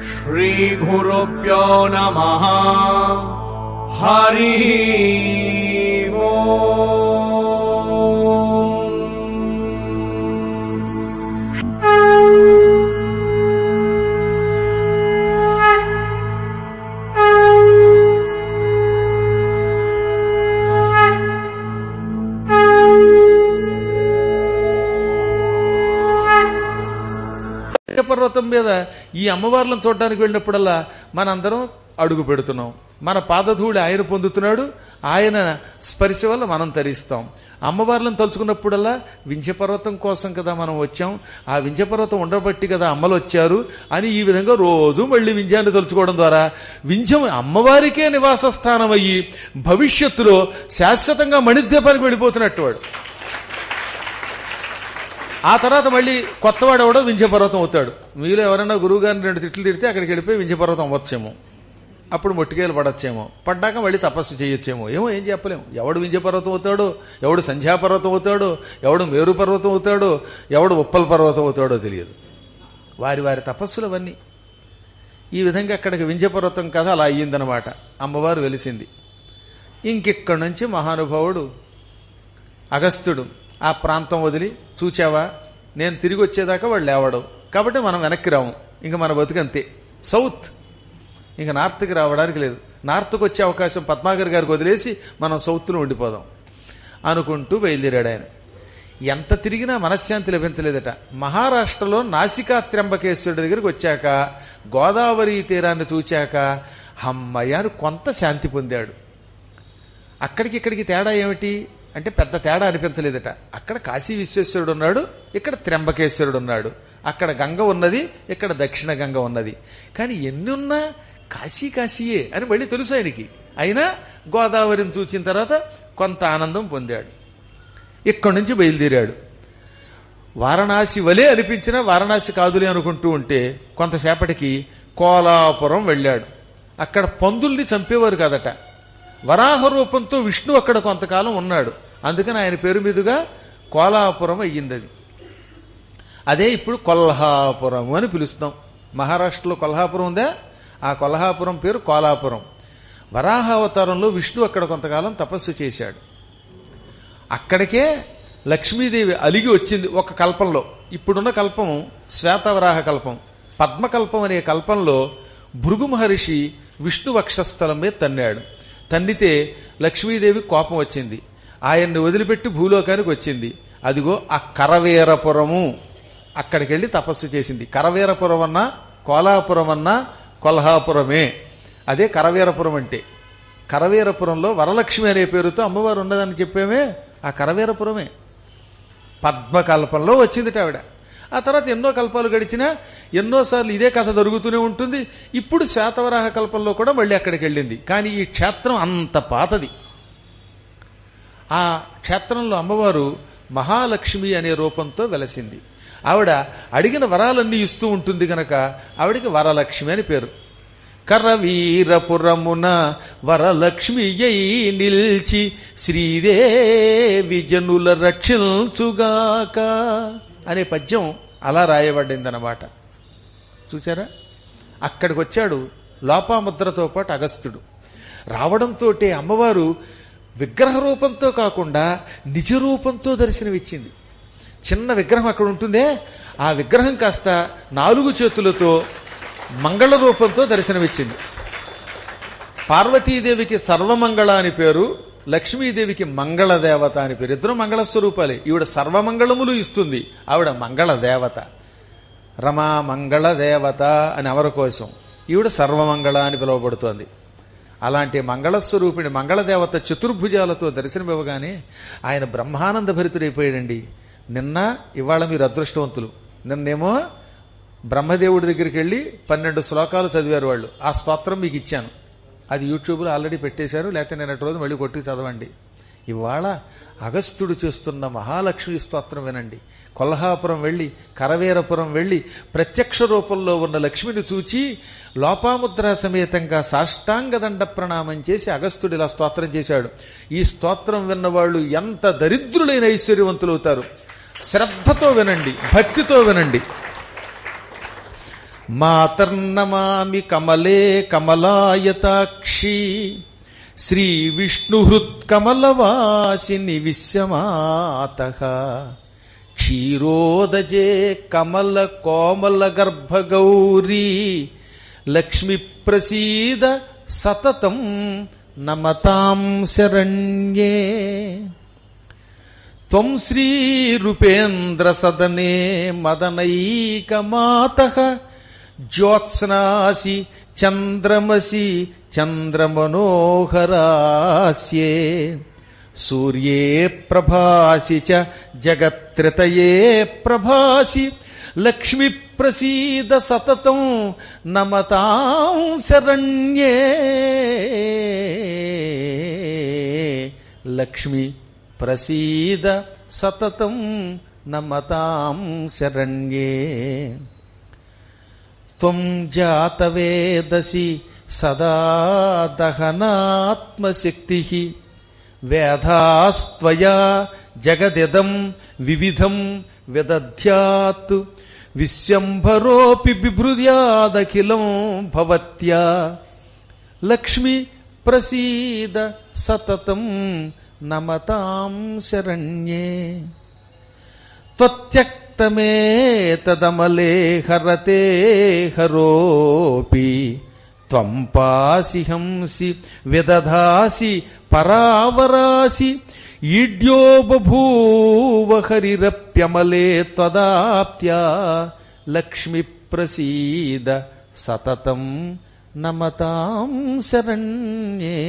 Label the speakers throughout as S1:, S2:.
S1: श्रीगुरुभ्यो नमः। हरि ओम्।
S2: పర్వతం మీద ఈ అమ్మవార్లను చూడడానికి వెళ్ళినప్పుడల్లా మనందరం అడుగు పెడుతున్నాం. మన పాదధూళి ఆయన పొందుతున్నాడు, ఆయన స్పర్శ వల్ల మనం తరిస్తాం. అమ్మవార్లను తలుచుకున్నప్పుడల్లా వింధ్యపర్వతం కోసం కదా మనం వచ్చాం, ఆ వింధ్యపర్వతం ఉండబట్టి కదా అమ్మలు వచ్చారు అని ఈ విధంగా రోజు మళ్లీ వింధ్యాన్ని తలుచుకోవడం ద్వారా వింధ్యం అమ్మవారికే నివాస స్థానం అయ్యి భవిష్యత్తులో శాశ్వతంగా మణిద్వీపానికి వెళ్ళిపోతున్నట్టు వాడు. ఆ తర్వాత మళ్ళీ కొత్తవాడు ఎవడో వింధ్యపర్వతం అవుతాడు. మీలో ఎవరైనా గురువు గారిని 2 తిట్లు తిడితే అక్కడికి వెళ్ళిపోయి వింధ్యపర్వతం అవ్వచ్చేమో, అప్పుడు మొట్టికేలు పడచ్చేమో, పడ్డాక మళ్ళీ తపస్సు చేయొచ్చేమో, ఏం చెప్పలేము. ఎవడు వింధ్యపర్వతం అవుతాడో, ఎవడు సంధ్యాపర్వతం అవుతాడో, ఎవడు మేరు పర్వతం అవుతాడో, ఎవడు ఉప్పల్ పర్వతం అవుతాడో తెలియదు. వారి వారి తపస్సులు అవన్నీ. ఈ విధంగా అక్కడికి వింధ్యపర్వతం కథ అలా అయ్యిందనమాట. అమ్మవారు వెలిసింది. ఇంకిక్కడి నుంచి మహానుభావుడు అగస్త్యుడు ఆ ప్రాంతం వదిలి, చూచావా నేను తిరిగి వచ్చేదాకా వాళ్ళు లేవడం, కాబట్టి మనం వెనక్కి రాము, ఇంక మన బతుకంతే సౌత్, ఇంక నార్త్కి రావడానికి లేదు. నార్త్కి వచ్చే అవకాశం పద్మాకర్ గారికి వదిలేసి మనం సౌత్లో ఉండిపోదాం అనుకుంటూ బయలుదేరాడు ఆయన. ఎంత తిరిగినా మనశ్శాంతి లభించలేదట. మహారాష్ట్రలో నాసికా త్ర్యంబకేశ్వరుడి దగ్గరికి వచ్చాక, గోదావరి తీరాన్ని చూచాక హమ్మయ్యాను కొంత శాంతి పొందాడు. అక్కడికి ఇక్కడికి తేడా ఏమిటి అంటే పెద్ద తేడా అనిపించలేదట. అక్కడ కాశీ విశ్వేశ్వరుడు ఉన్నాడు, ఇక్కడ త్ర్యంబకేశ్వరుడు ఉన్నాడు. అక్కడ గంగ ఉన్నది, ఇక్కడ దక్షిణ గంగ ఉన్నది. కానీ ఎన్ని ఉన్నా కాశీ కాశీయే అని మళ్ళీ తెలుసు ఆయనకి. అయినా గోదావరిని చూచిన తర్వాత కొంత ఆనందం పొందాడు. ఇక్కడి నుంచి బయలుదేరాడు. వారణాసి వలే అనిపించినా వారణాసి కాదులే అనుకుంటూ ఉంటే కొంతసేపటికి కోలాపురం వెళ్ళాడు. అక్కడ పందుల్ని చంపేవారు కాదట. వరాహ రూపంతో విష్ణు అక్కడ కొంతకాలం ఉన్నాడు. అందుకని ఆయన పేరు మీదుగా కోలాపురం అయ్యింది. అదే ఇప్పుడు కొల్హాపురం అని పిలుస్తాం. మహారాష్ట్రలో కొల్హాపురం ఉందా, ఆ కొల్హాపురం పేరు కోలాపురం. వరాహ అవతారంలో విష్ణు అక్కడ కొంతకాలం తపస్సు చేశాడు. అక్కడికే లక్ష్మీదేవి అలిగి వచ్చింది ఒక కల్పంలో. ఇప్పుడున్న కల్పం శ్వేతవరాహ కల్పం. పద్మకల్పం అనే కల్పంలో భృగు మహర్షి విష్ణు వక్షస్థలం మీద తన్నాడు. తన్నితే లక్ష్మీదేవి కోపం వచ్చింది. ఆయన్ని వదిలిపెట్టి భూలోకానికి వచ్చింది. అదిగో ఆ కరవేరపురము, అక్కడికి వెళ్లి తపస్సు చేసింది. కరవేరపురం అన్నా కోలాపురం అన్నా కొల్హాపురమే. అదే కరవేరపురం అంటే. కరవేరపురంలో వరలక్ష్మి అనే పేరుతో అమ్మవారు ఉన్నదని చెప్పామే, ఆ కరవేరపురమే. పద్మకల్పంలో వచ్చిందిట ఆవిడ. ఆ తర్వాత ఎన్నో కల్పాలు గడిచినా ఎన్నోసార్లు ఇదే కథ జరుగుతూనే ఉంటుంది. ఇప్పుడు శాతవరాహ కల్పంలో కూడా మళ్ళీ అక్కడికి వెళ్ళింది. కానీ ఈ క్షేత్రం అంత పాతది. ఆ క్షేత్రంలో అమ్మవారు మహాలక్ష్మి అనే రూపంతో వెలసింది. ఆవిడ అడిగిన వరాలన్నీ ఇస్తూ ఉంటుంది గనక ఆవిడికి వరలక్ష్మి అని పేరు. కరవీరపురమున వరలక్ష్మి అయి నిల్చి శ్రీదేవి జనుల రక్షించుగాక అనే పద్యం అలా రాయబడిందన్నమాట. చూచారా? అక్కడికి వచ్చాడు లోపాముద్రతో పాటు అగస్త్యుడు. రావడంతో అమ్మవారు విగ్రహ రూపంతో కాకుండా నిజ రూపంతో దర్శనమిచ్చింది. చిన్న విగ్రహం అక్కడ ఉంటుందే, ఆ విగ్రహం కాస్త 4 చేతులతో మంగళ రూపంతో దర్శనమిచ్చింది. పార్వతీదేవికి సర్వమంగళ అని పేరు, లక్ష్మీదేవికి మంగళదేవత అని పేరు. ఇద్దరు మంగళస్వరూపాలే. ఈవిడ సర్వమంగళములు ఇస్తుంది, ఆవిడ మంగళదేవత. రమా మంగళదేవత అని ఎవరి కోసం, ఈవిడ సర్వమంగళ అని పిలువబడుతోంది. అలాంటి మంగళస్వరూపిణి మంగళదేవత చతుర్భుజాలతో దర్శనమివ్వగానే ఆయన బ్రహ్మానంద భరితుడైపోయాడండి. నిన్న ఇవాళ మీరు అదృష్టవంతులు. నిన్నేమో బ్రహ్మదేవుడి దగ్గరికి వెళ్లి 12 శ్లోకాలు చదివారు వాళ్ళు. ఆ స్తోత్రం మీకు ఇచ్చాను, అది యూట్యూబ్లో ఆల్రెడీ పెట్టేశారు, లేకపోతే నేను రోజు మళ్ళీ కొట్టి చదవండి. ఇవాళ అగస్త్యుడు చేస్తున్న మహాలక్ష్మి స్తోత్రం వినండి. కొల్హాపురం వెళ్లి కరవేరపురం వెళ్లి ప్రత్యక్ష రూపంలో ఉన్న లక్ష్మిని చూచి లోపాముద్ర సమేతంగా సాష్టాంగదండ ప్రణామం చేసి అగస్త్యుడు ఇలా స్తోత్రం చేశాడు. ఈ స్తోత్రం విన్నవాళ్లు ఎంత దరిద్రులైన ఐశ్వర్యవంతులవుతారు. శ్రద్ధతో వినండి, భక్తితో వినండి. మాతర్నమామి కమలే కమలాయతాక్షి శ్రీవిష్ణుహృత్కమలవాసిని విశ్వమాతః క్షీరోదజే కమల కోమల గర్భగౌరీ లక్ష్మి ప్రసీద సతతం నమతాం శరణ్యే. త్వం శ్రీరూపేంద్ర సదనే మదనైకమాతః జ్యోత్స్నాసి చంద్రమసి చంద్రమనోహరాస్యే సూర్యే ప్రభాసి చ జగత్రతయే ప్రభాసి లక్ష్మి ప్రసీద సతతం నమతాం శరణ్యే. లక్ష్మి ప్రసీద సతతం నమతాం శరణ్యే. త్వం జాతవేదసి సదా దహనాత్మశక్తిః వేదాస్త్వయా జగదిదం వివిధం విదధ్యాత్ విశ్వంభరోపి బిభృద్యాదఖిలం భవత్యా లక్ష్మి ప్రసీద సతతం నమతాం శరణ్యే. త్వత్యక్తమేతదమలే హరతే హరోపి త్వం పాసి హంసి విదధాసి పరావరాసి ఈడ్యో బభూవ హరిరప్యమలే త్వదాప్త్యా లక్ష్మి ప్రసీద సతతం నమతాం శరణ్యే.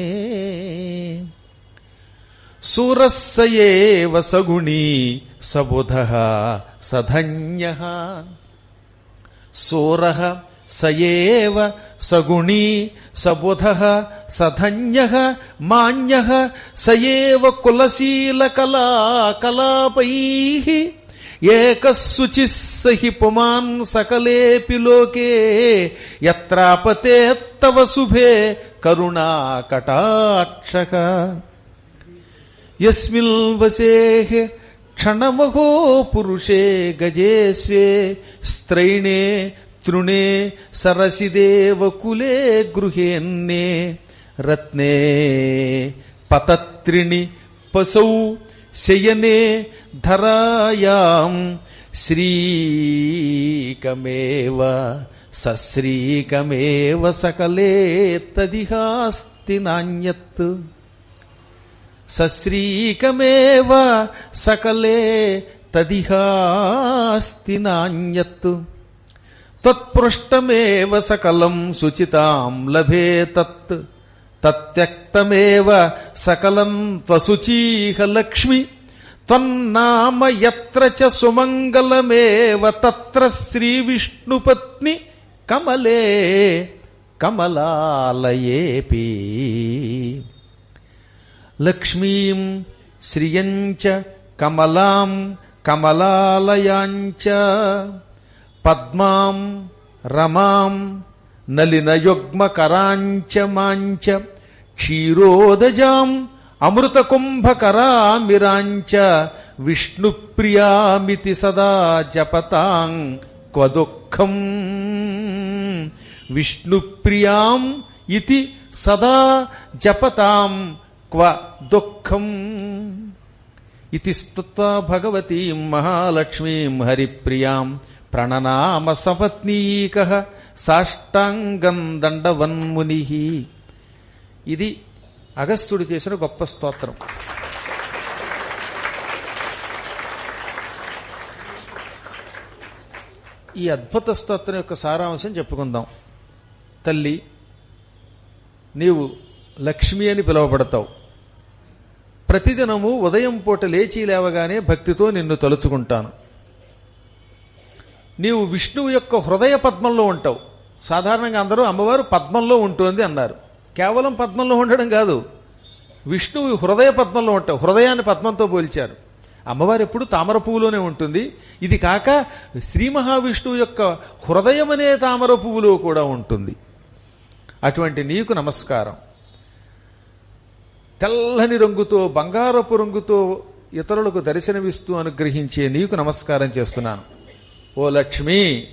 S2: సూరస్సయేవ సగుణీ సబుధః సధన్యః సూరః సయేవ సగుణీ సబుధః సధన్యః మాన్యః సయేవ కులశీల కళాకలాపైః ఏకః శుచిః సహి పుమాన్ సకలేపి లోకే యత్రాపతేత్తవ శుభే కరుణాకటాక్షః. యస్మిల్ వసేః క్షణమహో పురుషే గజే స్వే స్త్రైణే తృణే సరసిదేవకులే గృహేన్నే రత్నే పతత్రిణి పసౌ శయనే ధరాయాం శ్రీకమేవ సశ్రీకమేవ సకలే తదిహాస్తి నాన్యత్. సశ్రీకమేవ సకలే తదిహాస్తి నాన్యత్. తత్పృష్టమేవ సకలం శుచితాం లభే తత్ తత్యక్తమేవ సకలం త్వశుచీహ లక్ష్మి. త్వన్నామ యత్ర చ సుమంగళమేవ తత్ర శ్రీవిష్ణుపత్ని కమలే కమలాలయేపి. లక్ష్మీం శ్రియంచ కమలాం కమలాలయాంచ పద్మాం రమాం నలినయుగ్మకరాంచ మాంచ క్షీరోదజాం అమృతకుంభకరామిరాంచ విష్ణుప్రియామితి సదా జపతాం క్వ దుఃఖం. విష్ణుప్రియాం ఇతి సదా జపతాం క్వ దుఃఖం. ఇతి స్తుత్వా భగవతీం మహాలక్ష్మీం హరిప్రియాం ప్రణనామ సపత్నీకః సాష్టాంగం దండవన్మునిః. ఇది అగస్త్యుడు చేసిన గొప్ప స్తోత్రం. ఈ అద్భుత స్తోత్రం యొక్క సారాంశం చెప్పుకుందాం. తల్లి, నీవు లక్ష్మి అని పిలువబడతావు. ప్రతిదినము ఉదయం పూట లేచి లేవగానే భక్తితో నిన్ను తలుచుకుంటాను. నీవు విష్ణువు యొక్క హృదయ పద్మంలో ఉంటావు. సాధారణంగా అందరూ అమ్మవారు పద్మంలో ఉంటుంది అన్నారు. కేవలం పద్మంలో ఉండడం కాదు, విష్ణువు హృదయ పద్మంలో ఉంటావు. హృదయాన్ని పద్మంతో పోల్చారు. అమ్మవారు ఎప్పుడు తామర పువ్వులోనే ఉంటుంది. ఇది కాక శ్రీ మహావిష్ణువు యొక్క హృదయం అనే తామర పువ్వులో కూడా ఉంటుంది. అటువంటి నీకు నమస్కారం. తెల్లని రంగుతో, బంగారపు రంగుతో ఇతరులకు దర్శనమిస్తూ అనుగ్రహించే నీకు నమస్కారం చేస్తున్నాను. ఓ లక్ష్మి,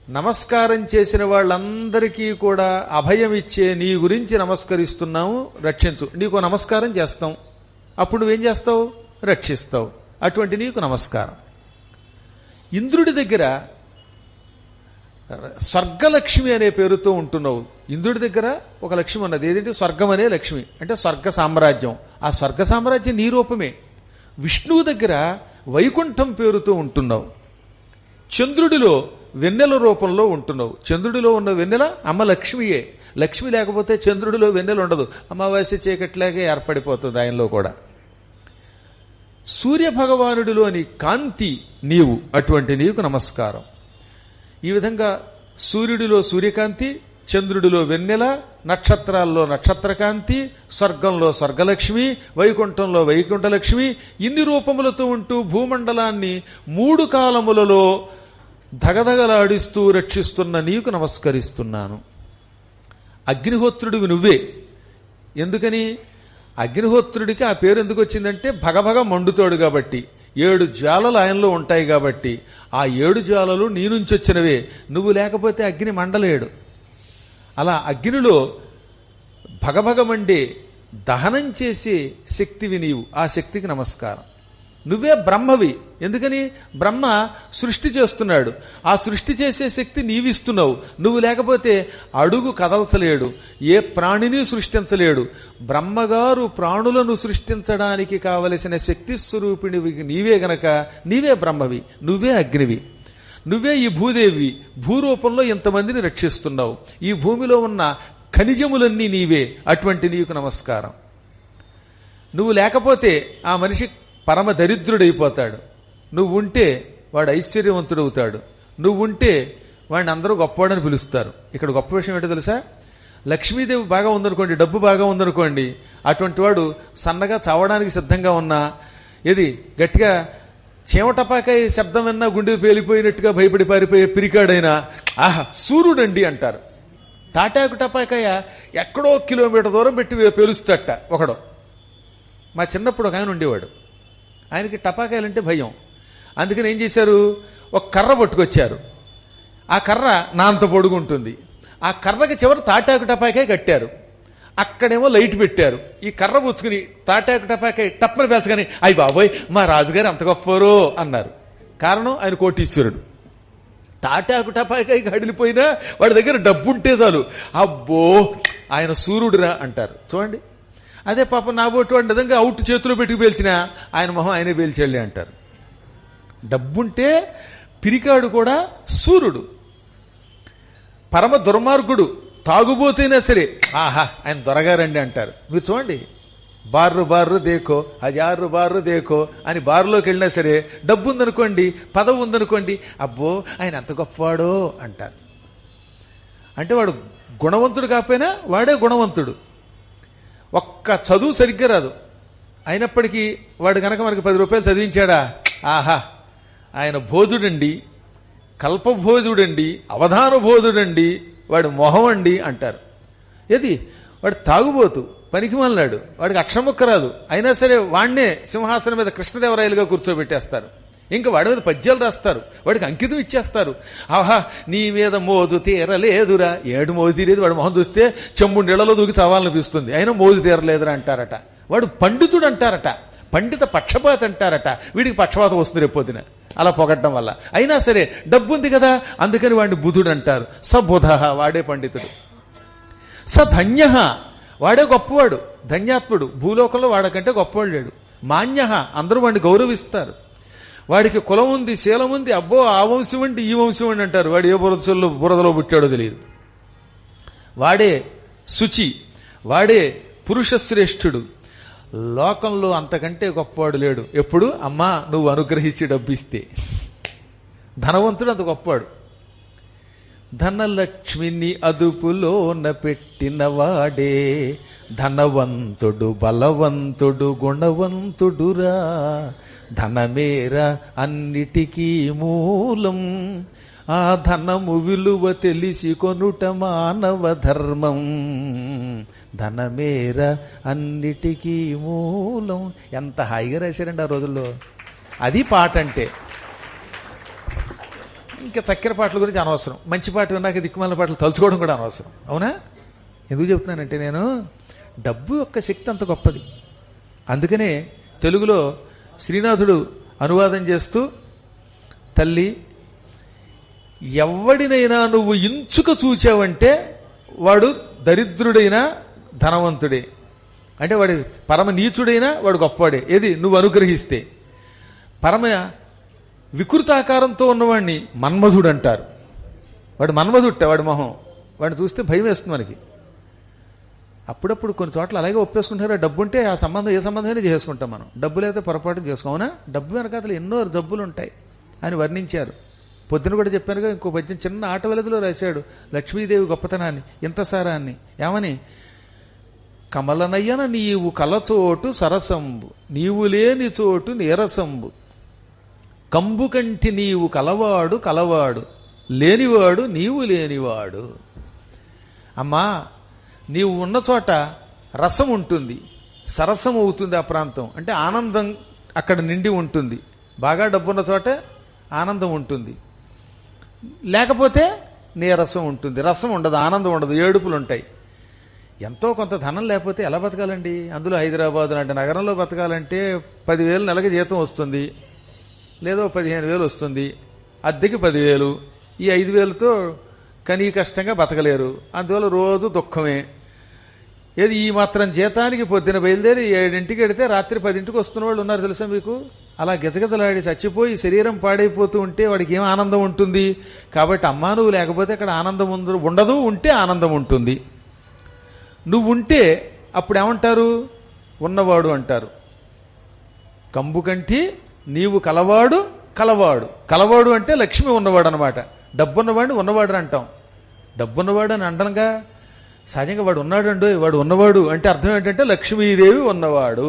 S2: నమస్కారం చేసిన వాళ్ళందరికీ కూడా అభయం ఇచ్చే నీ గురించి నమస్కరిస్తున్నాము, రక్షించు. నీకు నమస్కారం చేస్తాం, అప్పుడు నువ్వేం చేస్తావు? రక్షిస్తావు. అటువంటి నీకు నమస్కారం. ఇంద్రుడి దగ్గర స్వర్గలక్ష్మి అనే పేరుతో ఉంటున్నావు. ఇంద్రుడి దగ్గర ఒక లక్ష్మి ఉన్నది, ఏదంటే స్వర్గం అనే లక్ష్మి, అంటే స్వర్గ సామ్రాజ్యం. ఆ స్వర్గ సామ్రాజ్యం నీ రూపమే. విష్ణువు దగ్గర వైకుంఠం పేరుతో ఉంటున్నావు. చంద్రుడిలో వెన్నెల రూపంలో ఉంటున్నావు. చంద్రుడిలో ఉన్న వెన్నెల అమ్మ లక్ష్మియే. లక్ష్మి లేకపోతే చంద్రుడిలో వెన్నెల ఉండదు, అమావాస్య చీకట్లాగే ఏర్పడిపోతుంది ఆయనలో కూడా. సూర్య భగవానుడిలోని కాంతి నీవు, అటువంటి నీకు నమస్కారం. ఈ విధంగా సూర్యుడిలో సూర్యకాంతి, చంద్రుడిలో వెన్నెల, నక్షత్రాల్లో నక్షత్రకాంతి, స్వర్గంలో స్వర్గలక్ష్మి, వైకుంఠంలో వైకుంఠలక్ష్మి, ఇన్ని రూపములతో ఉంటూ భూమండలాన్ని 3 కాలములలో ధగధగలాడిస్తూ రక్షిస్తున్న నీకు నమస్కరిస్తున్నాను. అగ్నిహోత్రుడివి నువ్వే. ఎందుకని? అగ్నిహోత్రుడికి ఆ పేరు ఎందుకు వచ్చిందంటే భగభగ మండుతాడు కాబట్టి, 7 జ్వాలలు ఆయనలో ఉంటాయి కాబట్టి. ఆ 7 జ్వాలలు నీ నుంచి వచ్చినవే. నువ్వు లేకపోతే అగ్ని మండలేడు. అలా అగ్నిలో భగభగ మండే దహనం చేసే శక్తివి నీవు. ఆ శక్తికి నమస్కారం. నువ్వే బ్రహ్మవి. ఎందుకని? బ్రహ్మ సృష్టి చేస్తున్నాడు. ఆ సృష్టి చేసే శక్తి నీవిస్తున్నావు. నువ్వు లేకపోతే అడుగు కదల్చలేడు, ఏ ప్రాణిని సృష్టించలేడు. బ్రహ్మగారు ప్రాణులను సృష్టించడానికి కావలసిన శక్తి స్వరూపిణివి నీవే గనక నీవే బ్రహ్మవి, నువ్వే అగ్నివి, నువ్వే ఈ భూదేవి. భూరూపంలో ఇంతమందిని రక్షిస్తున్నావు. ఈ భూమిలో ఉన్న ఖనిజములన్నీ నీవే. అటువంటి నీకు నమస్కారం. నువ్వు లేకపోతే ఆ మనిషి పరమ దరిద్రుడైపోతాడు. నువ్వుంటే వాడు ఐశ్వర్యవంతుడవుతాడు. నువ్వుంటే వాడిని అందరూ గొప్పవాడని పిలుస్తారు. ఇక్కడ గొప్ప విషయం ఏంటో తెలుసా? లక్ష్మీదేవి బాగా ఉందనుకోండి, డబ్బు బాగా ఉందనుకోండి, అటువంటి వాడు సన్నగా చావడానికి సిద్ధంగా ఉన్నా, ఏది గట్టిగా చీమటపాకాయ శబ్దం విన్నా గుండె పేలిపోయినట్టుగా భయపడి పారిపోయే పిరికాడైనా ఆహా సూర్యుడండి అంటారు. తాటాకు టపాకాయ ఎక్కడో కిలోమీటర్ దూరం పెట్టి పేలుస్తట ఒకడు. మా చిన్నప్పుడు ఒక ఆయన ఉండేవాడు, ఆయనకి టపాకాయలంటే భయం. అందుకని ఏం చేశారు, ఒక కర్ర పట్టుకొచ్చారు. ఆ కర్ర నాంత పొడుగుంటుంది. ఆ కర్రకి చివరి తాటాకు టపాకాయ కట్టారు. అక్కడేమో లైట్ పెట్టారు. ఈ కర్ర పుచ్చుకుని తాటాకు టపాకాయ టప్పని పేల్చగాని అయ్యి బాబోయ్ మా రాజుగారు అంత గొప్పరో అన్నారు. కారణం ఆయన కోటీశ్వరుడు. తాటాకు టపాకాయ గడిలిపోయినా వాడి దగ్గర డబ్బుంటే చాలు, అబ్బో ఆయన సూర్యుడురా అంటారు. చూడండి, అదే పాప నాబోటి వాడు నిజంగా అవుట్ చేతిలో పెట్టుకు పేల్చినా ఆయన మొహం ఆయనే పేల్చేళ్ళి అంటారు. డబ్బుంటే పిరికాడు కూడా సూర్యుడు. పరమ దుర్మార్గుడు తాగుబోతైనా సరే ఆహా ఆయన దొరగారండి అంటారు. మీరు చూడండి, బార్రు బార్రు దేకో, 1000 బార్రు దేకో అని బారులోకి వెళ్ళినా సరే డబ్బు ఉందనుకోండి, పదవి ఉందనుకోండి, అబ్బో ఆయన ఎంత గొప్పవాడో అంటారు. అంటే వాడు గుణవంతుడు కాకపోయినా వాడే గుణవంతుడు. ఒక్క చదువు సరిగ్గా రాదు, అయినప్పటికీ వాడు కనుక మనకి 10 రూపాయలు చదివించాడా, ఆహా ఆయన భోజుడండి, కల్పభోజుడండి, అవధానభోజుడండి, వాడు మొహం అండి అంటారు. ఏది వాడు తాగుబోతు, పనికి మళ్ళాడు, వాడికి అక్షరముక్క రాదు, అయినా సరే వాణ్ణే సింహాసనం మీద కృష్ణదేవరాయలుగా కూర్చోబెట్టేస్తారు. ఇంకా వాడి మీద పద్యాలు రాస్తారు, వాడికి అంకితం ఇచ్చేస్తారు. ఆహా నీ మీద మోజు తీరలేదురా, ఏడు మోజు తీరేది. వాడు మొహం చూస్తే చెంబు నీళ్లలో దూకి చావాలనిపిస్తుంది, అయినా మోజు తీరలేదురా అంటారట. వాడు పండితుడు అంటారట, పండిత పక్షపాత అంటారట. వీడికి పక్షపాతం వస్తుంది రేపొద్దున అలా పొగడ్డం వల్ల. అయినా సరే డబ్బు ఉంది కదా అందుకని వాడిని బుధుడు అంటారు. స బుధ వాడే పండితుడు. స ధన్య వాడే గొప్పవాడు, ధన్యాత్ముడు. భూలోకంలో వాడకంటే గొప్పవాడు లేడు. మాన్య అందరూ వాడిని గౌరవిస్తారు. వాడికి కులం ఉంది, శీలం ఉంది, అబ్బో ఆ వంశం అండి ఈ వంశం అండి అంటారు. వాడు ఏ బురదలో పుట్టాడో తెలియదు. వాడే శుచి, వాడే పురుష శ్రేష్ఠుడు. లోకంలో అంతకంటే గొప్పవాడు లేడు. ఎప్పుడు అమ్మా నువ్వు అనుగ్రహించి డబ్బిస్తే. ధనవంతుడు అంత గొప్పవాడు. ధనలక్ష్మిని అదుపులోన పెట్టిన వాడే ధనవంతుడు, బలవంతుడు, గుణవంతుడురా. ధనమేరా అన్నిటికీ మూలం, ఆ ధనము విలువ తెలిసి కొనుట మానవ ధర్మం. ధనమేర అన్నిటికీ మూలం. ఎంత హాయిగా రాశారండి ఆ రోజుల్లో. అది పాట అంటే. ఇంకా తక్కిన పాటల గురించి అనవసరం. మంచి పాట విన్నాక దిక్కుమాల పాటలు తలుచుకోవడం కూడా అనవసరం. అవునా? ఎందుకు చెప్తున్నానంటే నేను డబ్బు యొక్క శక్తి అంత గొప్పది. అందుకనే తెలుగులో శ్రీనాథుడు అనువాదం చేస్తూ, తల్లి ఎవడినైనా నువ్వు ఇంచుక చూచావంటే వాడు దరిద్రుడైనా ధనవంతుడే, అంటే వాడి పరమ నీచుడైనా వాడు గొప్పవాడే. ఏది నువ్వు అనుగ్రహిస్తే. పరమ వికృతాకారంతో ఉన్నవాడిని మన్మధుడు అంటారు. వాడు మన్మధుట్ట, వాడి మొహం, వాడిని చూస్తే భయం వేస్తుంది మనకి. అప్పుడప్పుడు కొన్ని చోట్ల అలాగే ఒప్పేసుకుంటారు. డబ్బు ఉంటే ఆ సంబంధం ఏ సంబంధమైనా చేసుకుంటాం మనం. డబ్బు లేకపోతే పొరపాటు చేసుకోమనా? డబ్బు వెనకాతలు ఎన్నో జబ్బులు ఉంటాయి అని వర్ణించారు. పొద్దున కూడా చెప్పానుగా, ఇంకో పద్యం చిన్న ఆట వెలదిలో రాశాడు లక్ష్మీదేవి గొప్పతనాన్ని, ఇంత సారాన్ని. ఏమని? కమలనయ్యన నీవు కలచోటు సరసంబు, నీవు లేని చోటు నీరసంబు, కంబు కంటి నీవు కలవాడు కలవాడు, లేనివాడు నీవు లేనివాడు. అమ్మా, నీవు ఉన్న చోట రసం ఉంటుంది, సరసం అవుతుంది. ఆ ప్రాంతం అంటే ఆనందం అక్కడ నిండి ఉంటుంది. బాగా డబ్బున్న చోట ఆనందం ఉంటుంది, లేకపోతే నీరసం ఉంటుంది, రసం ఉండదు, ఆనందం ఉండదు, ఏడుపులు ఉంటాయి. ఎంతో కొంత ధనం లేకపోతే ఎలా బతకాలండి? అందులో హైదరాబాద్ లాంటి నగరంలో బతకాలంటే 10,000 నెలకి జీతం వస్తుంది, లేదో 15,000 వస్తుంది, అద్దెకి 10,000. ఈ 5,000తో కనీ కష్టంగా బతకలేరు. అందువల్ల రోజు దుఃఖమే. ఏది ఈ మాత్రం జీతానికి పొద్దున బయలుదేరి 7ంటికి వెడితే రాత్రి 10ంటికి వస్తున్న వాళ్ళు ఉన్నారు తెలుసా మీకు? అలా గజగజలాడి చచ్చిపోయి శరీరం పాడైపోతూ ఉంటే వాడికి ఏం ఆనందం ఉంటుంది? కాబట్టి అమ్మా నువ్వు లేకపోతే అక్కడ ఆనందం ఉండదు, ఉంటే ఆనందం ఉంటుంది. నువ్వు ఉంటే అప్పుడు ఏమంటారు? ఉన్నవాడు అంటారు. కంబు కంటి నీవు కలవాడు కలవాడు. కలవాడు అంటే లక్ష్మి ఉన్నవాడు అనమాట. డబ్బున్నవాడిని ఉన్నవాడు అంటాం. డబ్బున్నవాడు అని అంటంగా, సహజంగా వాడు ఉన్నాడు. వాడు ఉన్నవాడు అంటే అర్థం ఏంటంటే లక్ష్మీదేవి ఉన్నవాడు.